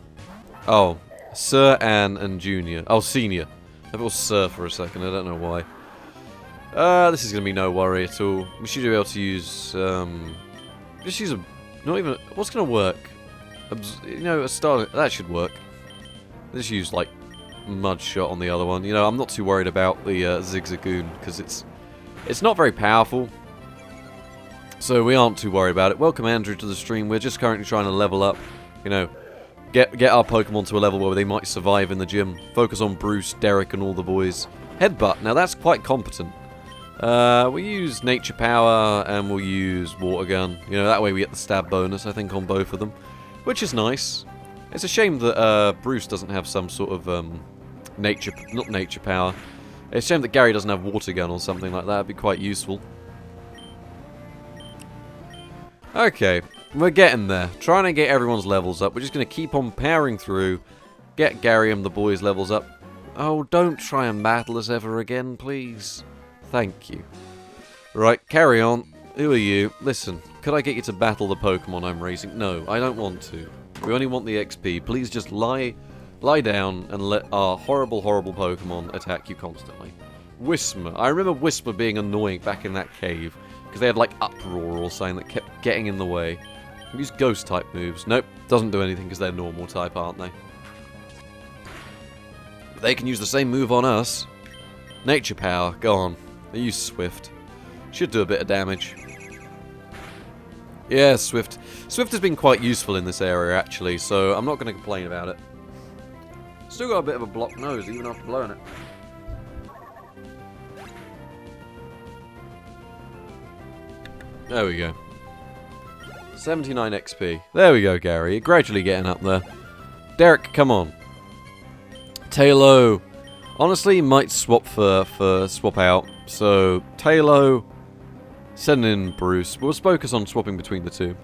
Oh. Sir, Anne, and Junior. Oh, Senior. I thought it was Sir for a second. I don't know why. This is going to be no worry at all. We should be able to use, just use a, not even, what's going to work? You know, a star, that should work. Just use, like, Mud Shot on the other one. You know, I'm not too worried about the, Zigzagoon, because it's not very powerful. So we aren't too worried about it. Welcome, Andrew, to the stream. We're just currently trying to level up, you know, get our Pokemon to a level where they might survive in the gym. Focus on Bruce, Derek, and all the boys. Headbutt, now that's quite competent. We'll use Nature Power, and we'll use Water Gun. You know, that way we get the stab bonus, I think, on both of them. Which is nice. It's a shame that, Bruce doesn't have some sort of, not Nature Power. It's a shame that Gary doesn't have Water Gun or something like that. It'd be quite useful. Okay, we're getting there. Trying to get everyone's levels up. We're just going to keep on powering through. Get Gary and the boys' levels up. Oh, don't try and battle us ever again, please. Thank you. Right, carry on. Who are you? Listen, could I get you to battle the Pokemon I'm raising? No, I don't want to. We only want the XP. Please just lie down and let our horrible, horrible Pokemon attack you constantly. Whisper. I remember Whisper being annoying back in that cave, because they had, like, Uproar or something that kept getting in the way. Use Ghost-type moves. Nope, doesn't do anything because they're normal type, aren't they? They can use the same move on us. Nature Power, go on. They use Swift. Should do a bit of damage. Yeah, Swift. Swift has been quite useful in this area, actually, so I'm not going to complain about it. Still got a bit of a blocked nose, even after blowing it. There we go. 79 XP. There we go, Gary. You're gradually getting up there. Derek, come on. Tailo. Honestly, might swap for swap out. So, Tailo, send in Bruce. We'll focus on swapping between the two.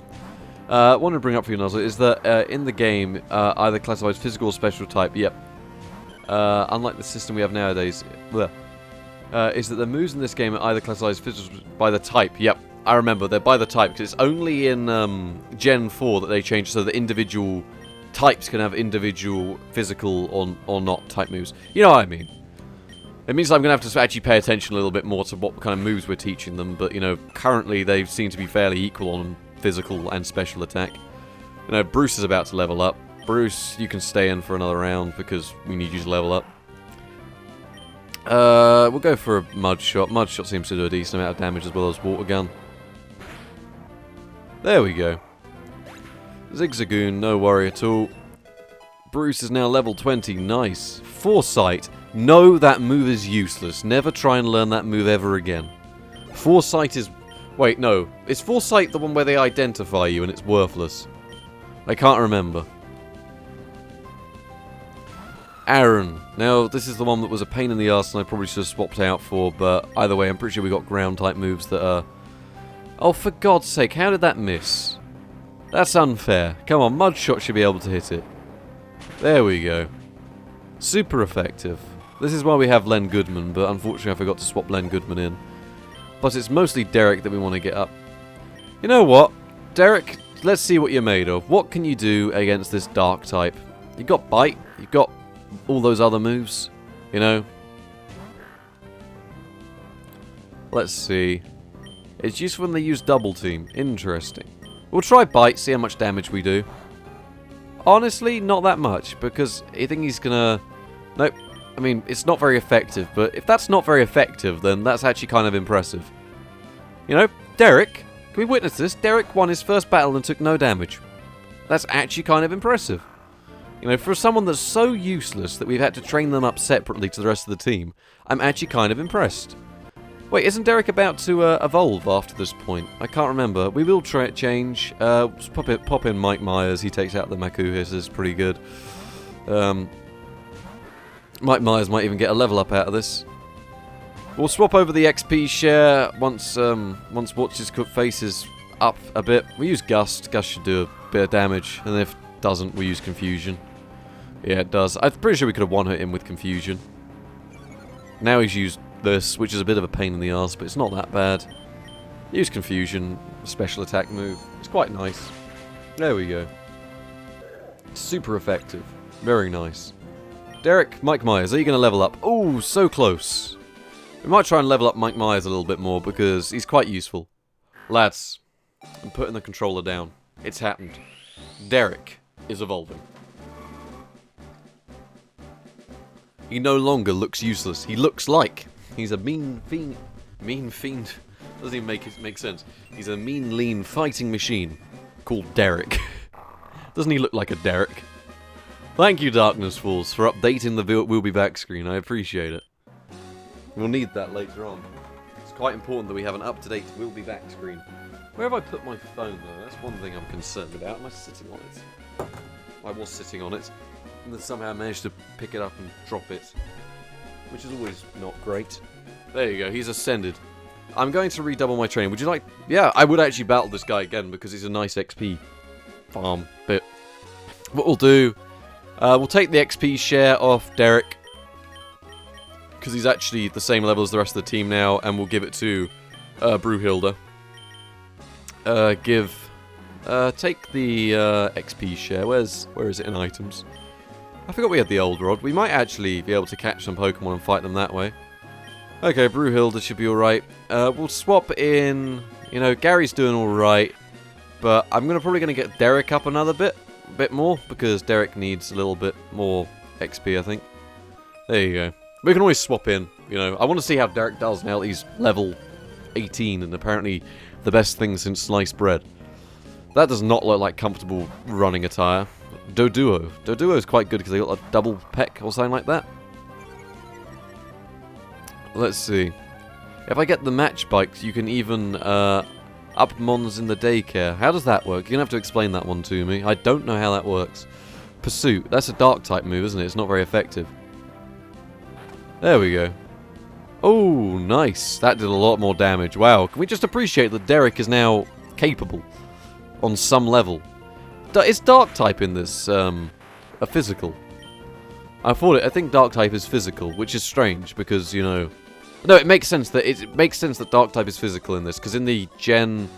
Wanted to bring up for you, Nuzlocke, is that in the game, either classifies physical or special type. Yep. Unlike the system we have nowadays, is that the moves in this game are either classified physical by the type. Yep. I remember, they're by the type, because it's only in Gen 4 that they change so that individual types can have individual physical or not type moves. You know what I mean? It means I'm going to have to actually pay attention a little bit more to what kind of moves we're teaching them, but, you know, currently they seem to be fairly equal on physical and special attack. You know, Bruce is about to level up. Bruce, you can stay in for another round, because we need you to level up. We'll go for a Mud Shot. Mud Shot seems to do a decent amount of damage as well as Water Gun. There we go. Zigzagoon, no worry at all. Bruce is now level 20, nice. Foresight, no, that move is useless. Never try and learn that move ever again. Foresight is... Wait, no. Is Foresight the one where they identify you and it's worthless? I can't remember. Aaron. Now, this is the one that was a pain in the arse and I probably should have swapped out for, but either way, I'm pretty sure we got ground-type moves that are... Oh, for God's sake, how did that miss? That's unfair. Come on, Mud Shot should be able to hit it. There we go. Super effective. This is why we have Len Goodman, but unfortunately I forgot to swap Len Goodman in. But it's mostly Derek that we want to get up. You know what? Derek, let's see what you're made of. What can you do against this dark type? You've got Bite, you've got all those other moves, you know? Let's see. It's useful when they use Double Team. Interesting. We'll try Bite, see how much damage we do. Honestly, not that much, because I think he's gonna... Nope. I mean, it's not very effective, but if that's not very effective, then that's actually kind of impressive. You know, Derek, can we witness this? Derek won his first battle and took no damage. That's actually kind of impressive. You know, for someone that's so useless that we've had to train them up separately to the rest of the team, I'm actually kind of impressed. Wait, isn't Derek about to evolve after this point? I can't remember. We will try it change. Pop in Mike Myers. He takes out the Maku hisses pretty good. Mike Myers might even get a level up out of this. We'll swap over the XP share once Watch's face is up a bit. We use Gust. Gust should do a bit of damage, and if it doesn't, we use Confusion. Yeah, it does. I'm pretty sure we could have one-hit him with Confusion. Now he's used this, which is a bit of a pain in the arse, but it's not that bad. Use Confusion, special attack move. It's quite nice. There we go. Super effective. Very nice. Derek, Mike Myers, are you going to level up? Oh, so close. We might try and level up Mike Myers a little bit more because he's quite useful. Lads, I'm putting the controller down. It's happened. Derek is evolving. He no longer looks useless. He looks like he's a mean fiend. Mean fiend. Doesn't even make sense. He's a mean, lean fighting machine called Derek. Doesn't he look like a Derek? Thank you, Darkness Falls, for updating the We'll Be Back screen. I appreciate it. We'll need that later on. It's quite important that we have an up-to-date We'll Be Back screen. Where have I put my phone, though? That's one thing I'm concerned about. Am I sitting on it? I was sitting on it, and then somehow managed to pick it up and drop it, which is always not great. There you go, he's ascended. I'm going to redouble my training. Would you like... Yeah, I would actually battle this guy again, because he's a nice XP farm bit. What we'll do... we'll take the XP share off Derek, because he's actually the same level as the rest of the team now, and we'll give it to Brewhilda. Take the XP share. Where is it in items? I forgot we had the old rod. We might actually be able to catch some Pokemon and fight them that way. Okay, Brewhilda should be alright. We'll swap in... You know, Gary's doing alright, but I'm probably going to get Derek up another bit more, because Derek needs a little bit more XP, I think. There you go. We can always swap in, you know. I want to see how Derek does now that he's level 18, and apparently the best thing since sliced bread. That does not look like comfortable running attire. Doduo. Doduo is quite good because they got a double peck or something like that. Let's see. If I get the match bikes, you can even up mons in the daycare. How does that work? You're going to have to explain that one to me. I don't know how that works. Pursuit. That's a dark type move, isn't it? It's not very effective. There we go. Oh, nice. That did a lot more damage. Wow. Can we just appreciate that Derek is now capable on some level? Is dark type in this a physical? I think dark type is physical, which is strange because, you know... No, it makes sense that dark type is physical in this, because in the Gen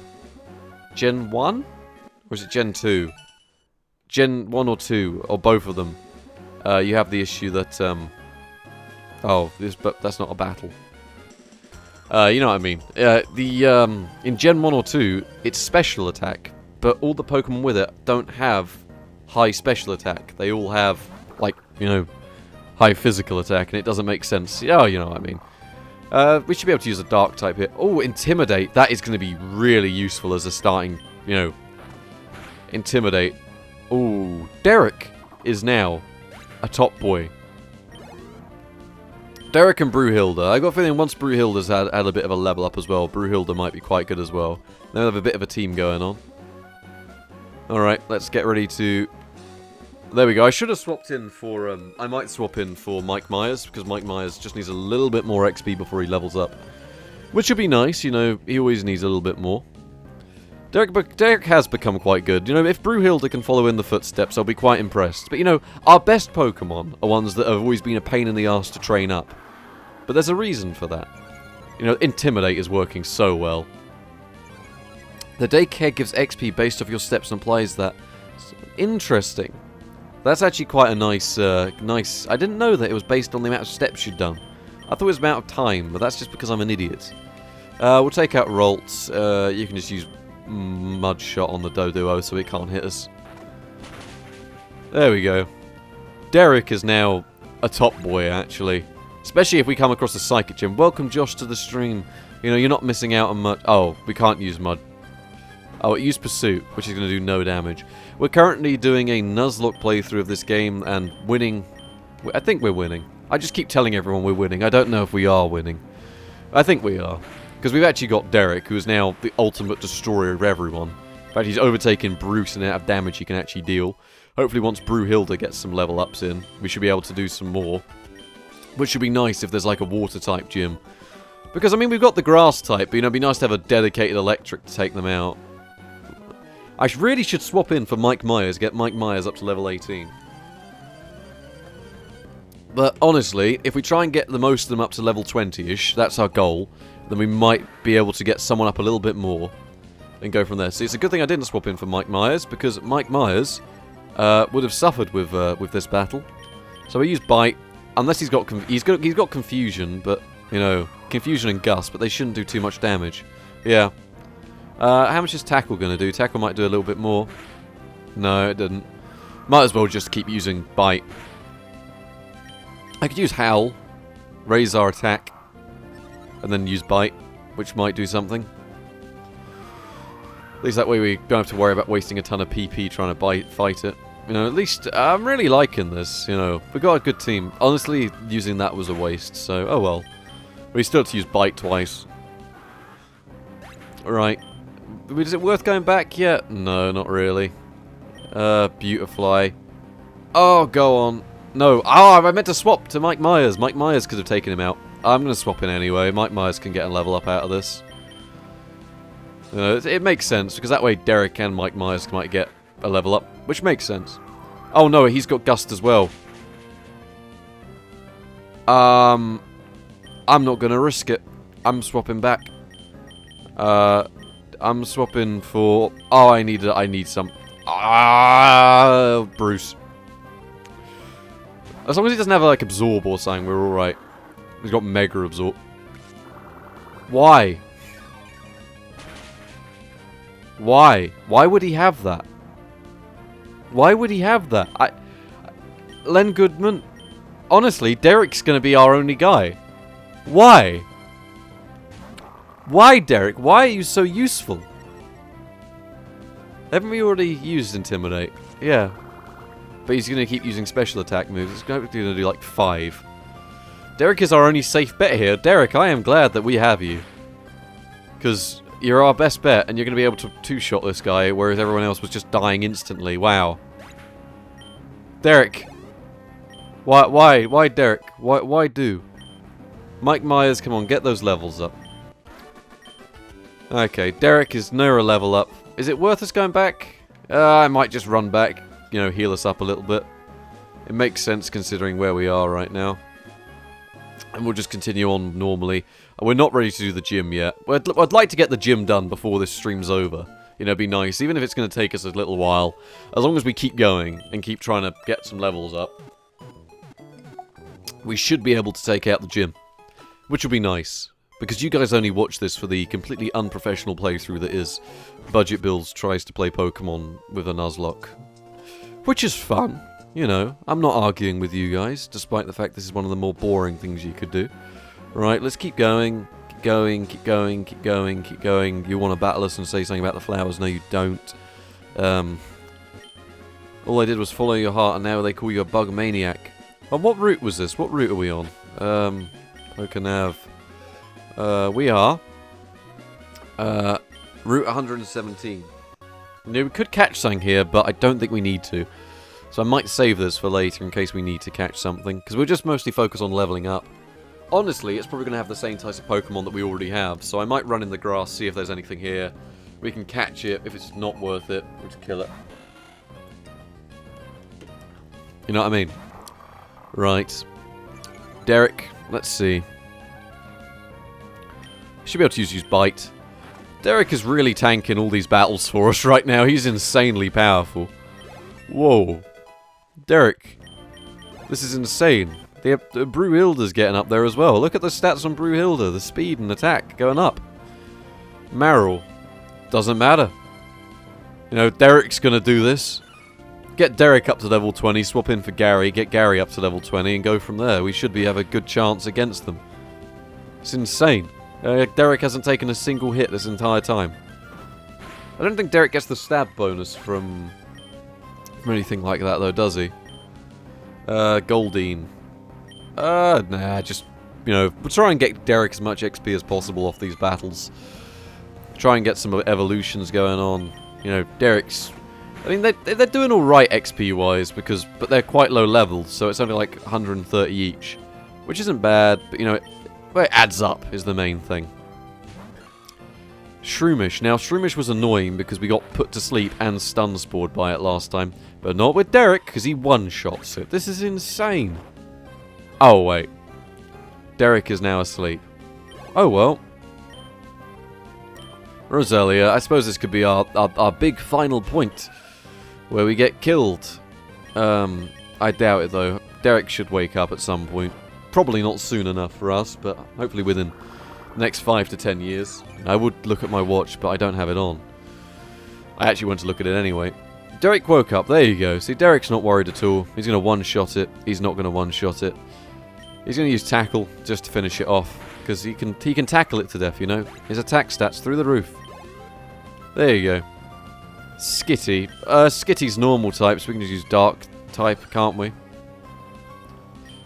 1? Or is it Gen 2? Gen 1 or 2, or both of them, you have the issue that, but that's not a battle. You know what I mean. In Gen 1 or 2, it's special attack, but all the Pokemon with it don't have high special attack. They all have, like, you know, high physical attack, and it doesn't make sense. Oh, you know what I mean. We should be able to use a dark type here. Oh, Intimidate. That is going to be really useful as a starting, you know, Intimidate. Oh, Derek is now a top boy. Derek and Brewhilda. I got a feeling once Brewhilda's had a bit of a level up as well, Brewhilda might be quite good as well. They'll have a bit of a team going on. Alright, let's get ready to... There we go. I should have swapped in for... I might swap in for Mike Myers, because Mike Myers just needs a little bit more XP before he levels up. Which would be nice, you know, he always needs a little bit more. Derek has become quite good. You know, if Brewhilda can follow in the footsteps, I'll be quite impressed. But, you know, our best Pokemon are ones that have always been a pain in the arse to train up. But there's a reason for that. You know, Intimidate is working so well. The daycare gives XP based off your steps and applies that. Interesting. That's actually quite a nice, I didn't know that it was based on the amount of steps you'd done. I thought it was amount of time, but that's just because I'm an idiot. We'll take out Roltz. You can just use Mud Shot on the Doduo so it can't hit us. There we go. Derek is now a top boy, actually. Especially if we come across a Psychic Gym. Welcome, Josh, to the stream. You know, you're not missing out on Mud. Oh, we can't use Mud. Oh, it used Pursuit, which is going to do no damage. We're currently doing a Nuzlocke playthrough of this game and winning. I think we're winning. I just keep telling everyone we're winning. I don't know if we are winning. I think we are. Because we've actually got Derek, who is now the ultimate destroyer of everyone. In fact, he's overtaken Bruce in the amount of damage he can actually deal. Hopefully once Brewhilda gets some level ups in, we should be able to do some more. Which should be nice if there's like a water type gym. Because, I mean, we've got the grass type, but, you know, it'd be nice to have a dedicated electric to take them out. I really should swap in for Mike Myers, get Mike Myers up to level 18. But honestly, if we try and get the most of them up to level 20-ish, that's our goal, then we might be able to get someone up a little bit more and go from there. See, it's a good thing I didn't swap in for Mike Myers, because Mike Myers would have suffered with this battle. So we use Bite, unless he's got Confusion, but, you know, Confusion and Gust, but they shouldn't do too much damage. Yeah. How much is Tackle going to do? Tackle might do a little bit more. No, it didn't. Might as well just keep using Bite. I could use Howl, raise our attack, and then use Bite, which might do something. At least that way we don't have to worry about wasting a ton of PP trying to fight it. You know, at least I'm really liking this, you know. We got a good team. Honestly, using that was a waste, so oh well. We still have to use Bite twice. Alright. Is it worth going back yet? No, not really. Beautifly. Oh, go on. No. Oh, I meant to swap to Mike Myers. Mike Myers could have taken him out. I'm going to swap in anyway. Mike Myers can get a level up out of this. It makes sense, because that way Derek and Mike Myers might get a level up, which makes sense. Oh no, he's got Gust as well. I'm not going to risk it. I'm swapping back. I'm swapping for... Oh, I need some... Bruce. As long as he doesn't have, like, Absorb or something, we're alright. He's got Mega Absorb. Why? Why? Why would he have that? Why would he have that? Len Goodman... Honestly, Derek's gonna be our only guy. Why? Why, Derek? Why are you so useful? Haven't we already used Intimidate? Yeah. But he's gonna keep using special attack moves. He's gonna do like 5. Derek is our only safe bet here. Derek, I am glad that we have you. Because you're our best bet, and you're going to be able to two-shot this guy, whereas everyone else was just dying instantly. Wow. Derek. Why, Derek? Why do? Mike Myers, come on, get those levels up. Okay, Derek is near a level up. Is it worth us going back? I might just run back, you know, heal us up a little bit. It makes sense considering where we are right now. And we'll just continue on normally. We're not ready to do the gym yet. I'd like to get the gym done before this stream's over. You know, it'd be nice, even if it's going to take us a little while. As long as we keep going and keep trying to get some levels up, we should be able to take out the gym. Which will be nice. Because you guys only watch this for the completely unprofessional playthrough that is Budget Bills tries to play Pokemon with a Nuzlocke. Which is fun. You know, I'm not arguing with you guys, despite the fact this is one of the more boring things you could do. Right, let's keep going. Keep going, keep going, keep going, keep going. You want to battle us and say something about the flowers? No, you don't. All I did was follow your heart, and now they call you a bug maniac. Oh, what route was this? What route are we on? Pokenav. We are Route 117. Now, we could catch something here, but I don't think we need to. So I might save this for later in case we need to catch something, because we'll just mostly focus on leveling up. Honestly, it's probably going to have the same types of Pokemon that we already have, so I might run in the grass, see if there's anything here. We can catch it. If it's not worth it, we'll just kill it. You know what I mean? Right. Derek, let's see. Should be able to use Bite. Derek is really tanking all these battles for us right now. He's insanely powerful. Whoa. Derek. This is insane. The Brewhilda's getting up there as well. Look at the stats on Brewhilda. The speed and attack going up. Marill. Doesn't matter. You know, Derek's going to do this. Get Derek up to level 20, swap in for Gary, get Gary up to level 20, and go from there. We should have a good chance against them. It's insane. Derek hasn't taken a single hit this entire time. I don't think Derek gets the stab bonus from anything like that, though, does he? Goldeen. Nah, just, you know, we'll try and get Derek as much XP as possible off these battles. Try and get some evolutions going on. You know, Derek's... I mean, they're doing alright XP-wise, but they're quite low levels, so it's only like 130 each. Which isn't bad, but, you know, it adds up, is the main thing. Shroomish. Now, Shroomish was annoying because we got put to sleep and stun spored by it last time. But not with Derek, because he one-shots it. This is insane. Oh, wait. Derek is now asleep. Oh, well. Roselia, I suppose this could be our big final point. Where we get killed. I doubt it, though. Derek should wake up at some point. Probably not soon enough for us, but hopefully within the next 5 to 10 years. I would look at my watch, but I don't have it on. I actually went to look at it anyway. Derek woke up. There you go. See, Derek's not worried at all. He's going to one-shot it. He's not going to one-shot it. He's going to use tackle just to finish it off. Because he can tackle it to death, you know. His attack stats through the roof. There you go. Skitty. Skitty's normal type, so we can just use dark type, can't we?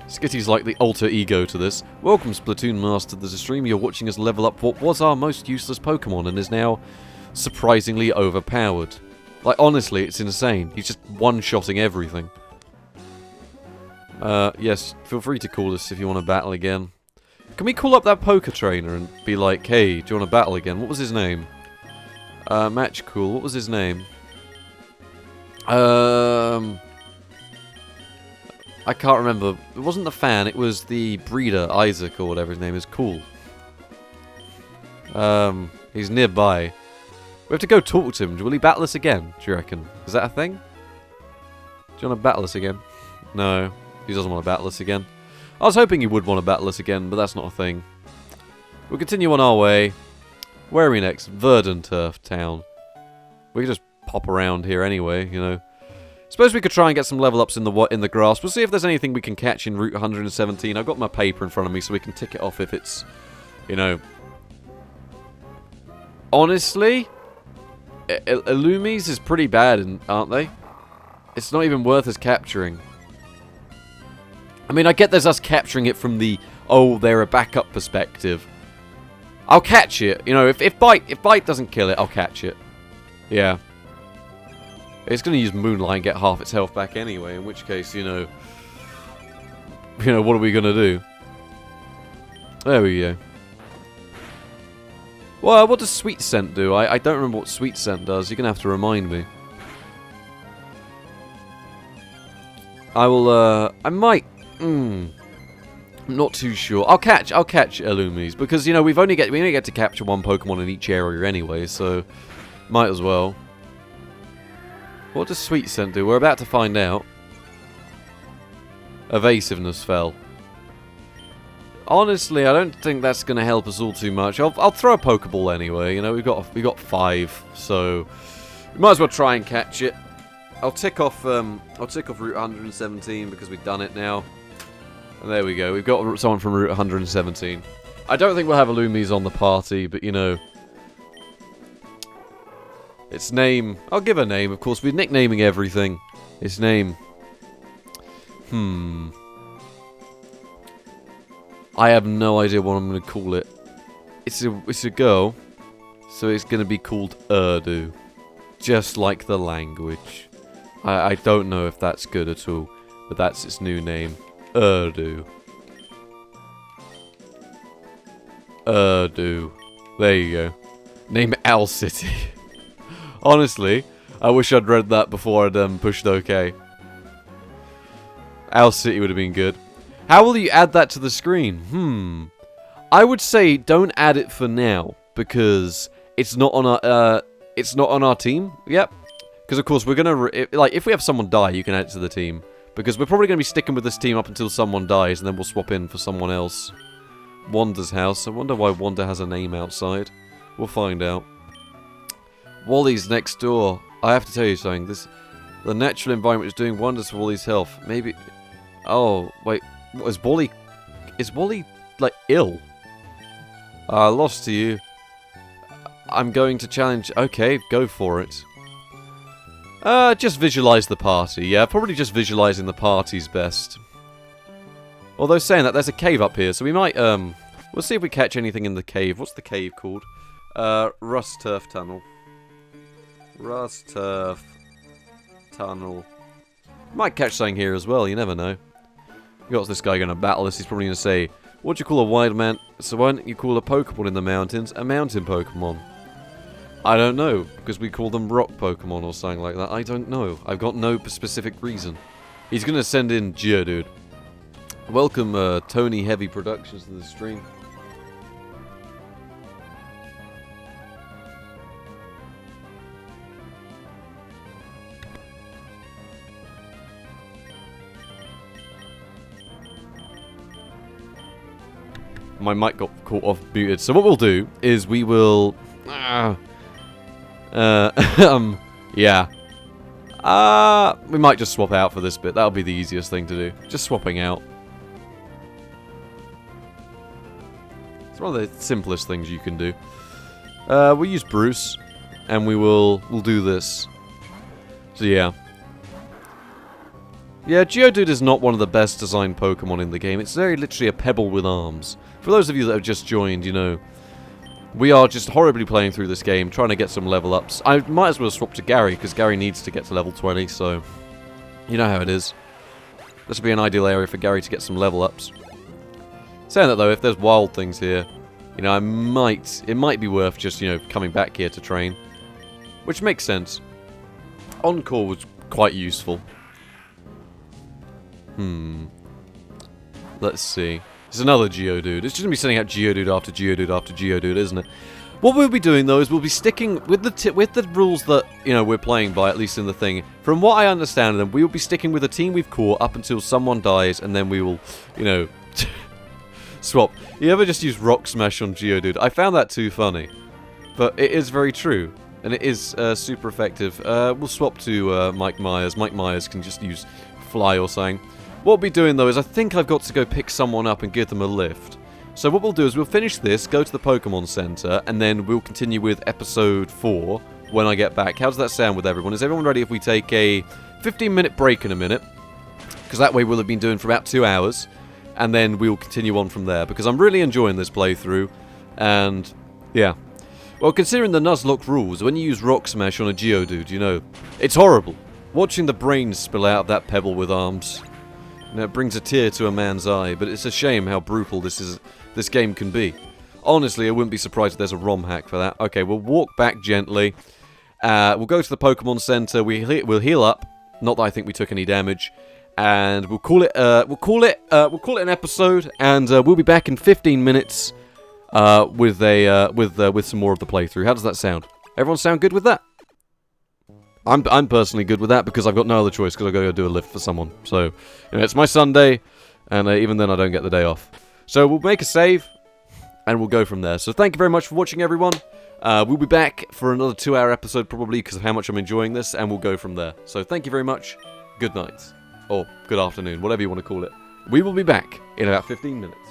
Skitty's like the alter ego to this. Welcome, Splatoon Master. There's a stream. You're watching us level up what was our most useless Pokemon and is now surprisingly overpowered. Like, honestly, it's insane. He's just one-shotting everything. Yes, feel free to call us if you want to battle again. Can we call up that poker trainer and be like, hey, do you want to battle again? What was his name? Match Cool. What was his name? I can't remember. It wasn't the fan, it was the breeder, Isaac, or whatever his name is. Cool. He's nearby. We have to go talk to him. Will he battle us again, do you reckon? Is that a thing? Do you want to battle us again? No, he doesn't want to battle us again. I was hoping he would want to battle us again, but that's not a thing. We'll continue on our way. Where are we next? Verdanturf Town. We can just pop around here anyway, you know. Suppose we could try and get some level ups in the grass. We'll see if there's anything we can catch in Route 117. I've got my paper in front of me so we can tick it off if it's, you know. Honestly, Illumies is pretty bad, aren't they? It's not even worth us capturing. I mean, I get there's us capturing it from the, oh, they're a backup perspective. I'll catch it. You know, if Bite doesn't kill it, I'll catch it. Yeah. It's going to use Moonlight and get half its health back anyway, in which case, you know, what are we going to do? There we go. Well, what does Sweet Scent do? I don't remember what Sweet Scent does. You're going to have to remind me. I will, I might, I'm not too sure. I'll catch Illumies, because, you know, we only get to capture one Pokemon in each area anyway, so might as well. What does Sweet Scent do? We're about to find out. Evasiveness fell. Honestly, I don't think that's going to help us all too much. I'll throw a Pokeball anyway. You know, we got 5, so we might as well try and catch it. I'll tick off Route 117 because we've done it now. And there we go. We've got someone from Route 117. I don't think we'll have Illumies on the party, but you know, its name. I'll give a name, of course. We're nicknaming everything. Its name. I have no idea what I'm going to call it. It's a girl, so it's going to be called Urdu, just like the language. I don't know if that's good at all, but that's its new name, Urdu. Urdu. There you go. Name it Owl City. Honestly, I wish I'd read that before I'd pushed OK. Owl City would have been good. How will you add that to the screen? I would say don't add it for now because it's not on our team. Yep. Because of course we're gonna if we have someone die, you can add it to the team because we're probably gonna be sticking with this team up until someone dies, and then we'll swap in for someone else. Wanda's house. I wonder why Wanda has a name outside. We'll find out. Wally's next door. I have to tell you something. The natural environment is doing wonders for Wally's health. Maybe. Oh wait. What, is Wally, like, ill? Lost to you. I'm going to challenge... Okay, go for it. Just visualize the party. Yeah, probably just visualizing the party's best. Although saying that, there's a cave up here, so we might, we'll see if we catch anything in the cave. What's the cave called? Rust Turf Tunnel. Rust Turf Tunnel. Might catch something here as well, you never know. What's this guy going to battle us? He's probably going to say, what do you call a wild man? So why don't you call a Pokemon in the mountains a mountain Pokemon? I don't know, because we call them rock Pokemon or something like that. I don't know. I've got no specific reason. He's going to send in Geodude. Welcome, Tony Heavy Productions to the stream. My mic got caught off muted. So what we'll do is we will... yeah. We might just swap out for this bit. That'll be the easiest thing to do. Just swapping out. It's one of the simplest things you can do. We'll use Bruce, and we'll do this. So yeah. Yeah, Geodude is not one of the best designed Pokemon in the game. It's very literally a pebble with arms. For those of you that have just joined, you know, we are just horribly playing through this game, trying to get some level ups. I might as well swap to Gary, because Gary needs to get to level 20, so you know how it is. This would be an ideal area for Gary to get some level ups. Saying that though, if there's wild things here, you know, it might be worth just, you know, coming back here to train. Which makes sense. Encore was quite useful. Let's see. There's another Geodude. It's just going to be sending out Geodude after Geodude after Geodude, isn't it? What we'll be doing, though, is we'll be sticking with the rules that, you know, we're playing by, at least in the thing. From what I understand, then we will be sticking with the team we've caught up until someone dies, and then we will, you know, swap. You ever just use Rock Smash on Geodude? I found that too funny. But it is very true. And it is super effective. We'll swap to Mike Myers. Mike Myers can just use Fly or something. What we'll be doing, though, is I think I've got to go pick someone up and give them a lift. So what we'll do is we'll finish this, go to the Pokémon Center, and then we'll continue with Episode 4 when I get back. How does that sound with everyone? Is everyone ready if we take a 15-minute break in a minute? Because that way we'll have been doing for about 2 hours, and then we'll continue on from there. Because I'm really enjoying this playthrough, and yeah. Well, considering the Nuzlocke rules, when you use Rock Smash on a Geodude, you know, it's horrible. Watching the brains spill out of that pebble with arms... You know, it brings a tear to a man's eye, but it's a shame how brutal this game can be. Honestly, I wouldn't be surprised if there's a ROM hack for that. Okay, we'll walk back gently. We'll go to the Pokemon Center. We'll heal up. Not that I think we took any damage, and we'll call it an episode. And we'll be back in 15 minutes with some more of the playthrough. How does that sound? Everyone sound good with that? I'm personally good with that because I've got no other choice because I've got to go do a lift for someone. So, you know, it's my Sunday, and even then I don't get the day off. So we'll make a save, and we'll go from there. So thank you very much for watching, everyone. We'll be back for another 2-hour episode probably because of how much I'm enjoying this, and we'll go from there. So thank you very much. Good night. Or good afternoon, whatever you want to call it. We will be back in about 15 minutes.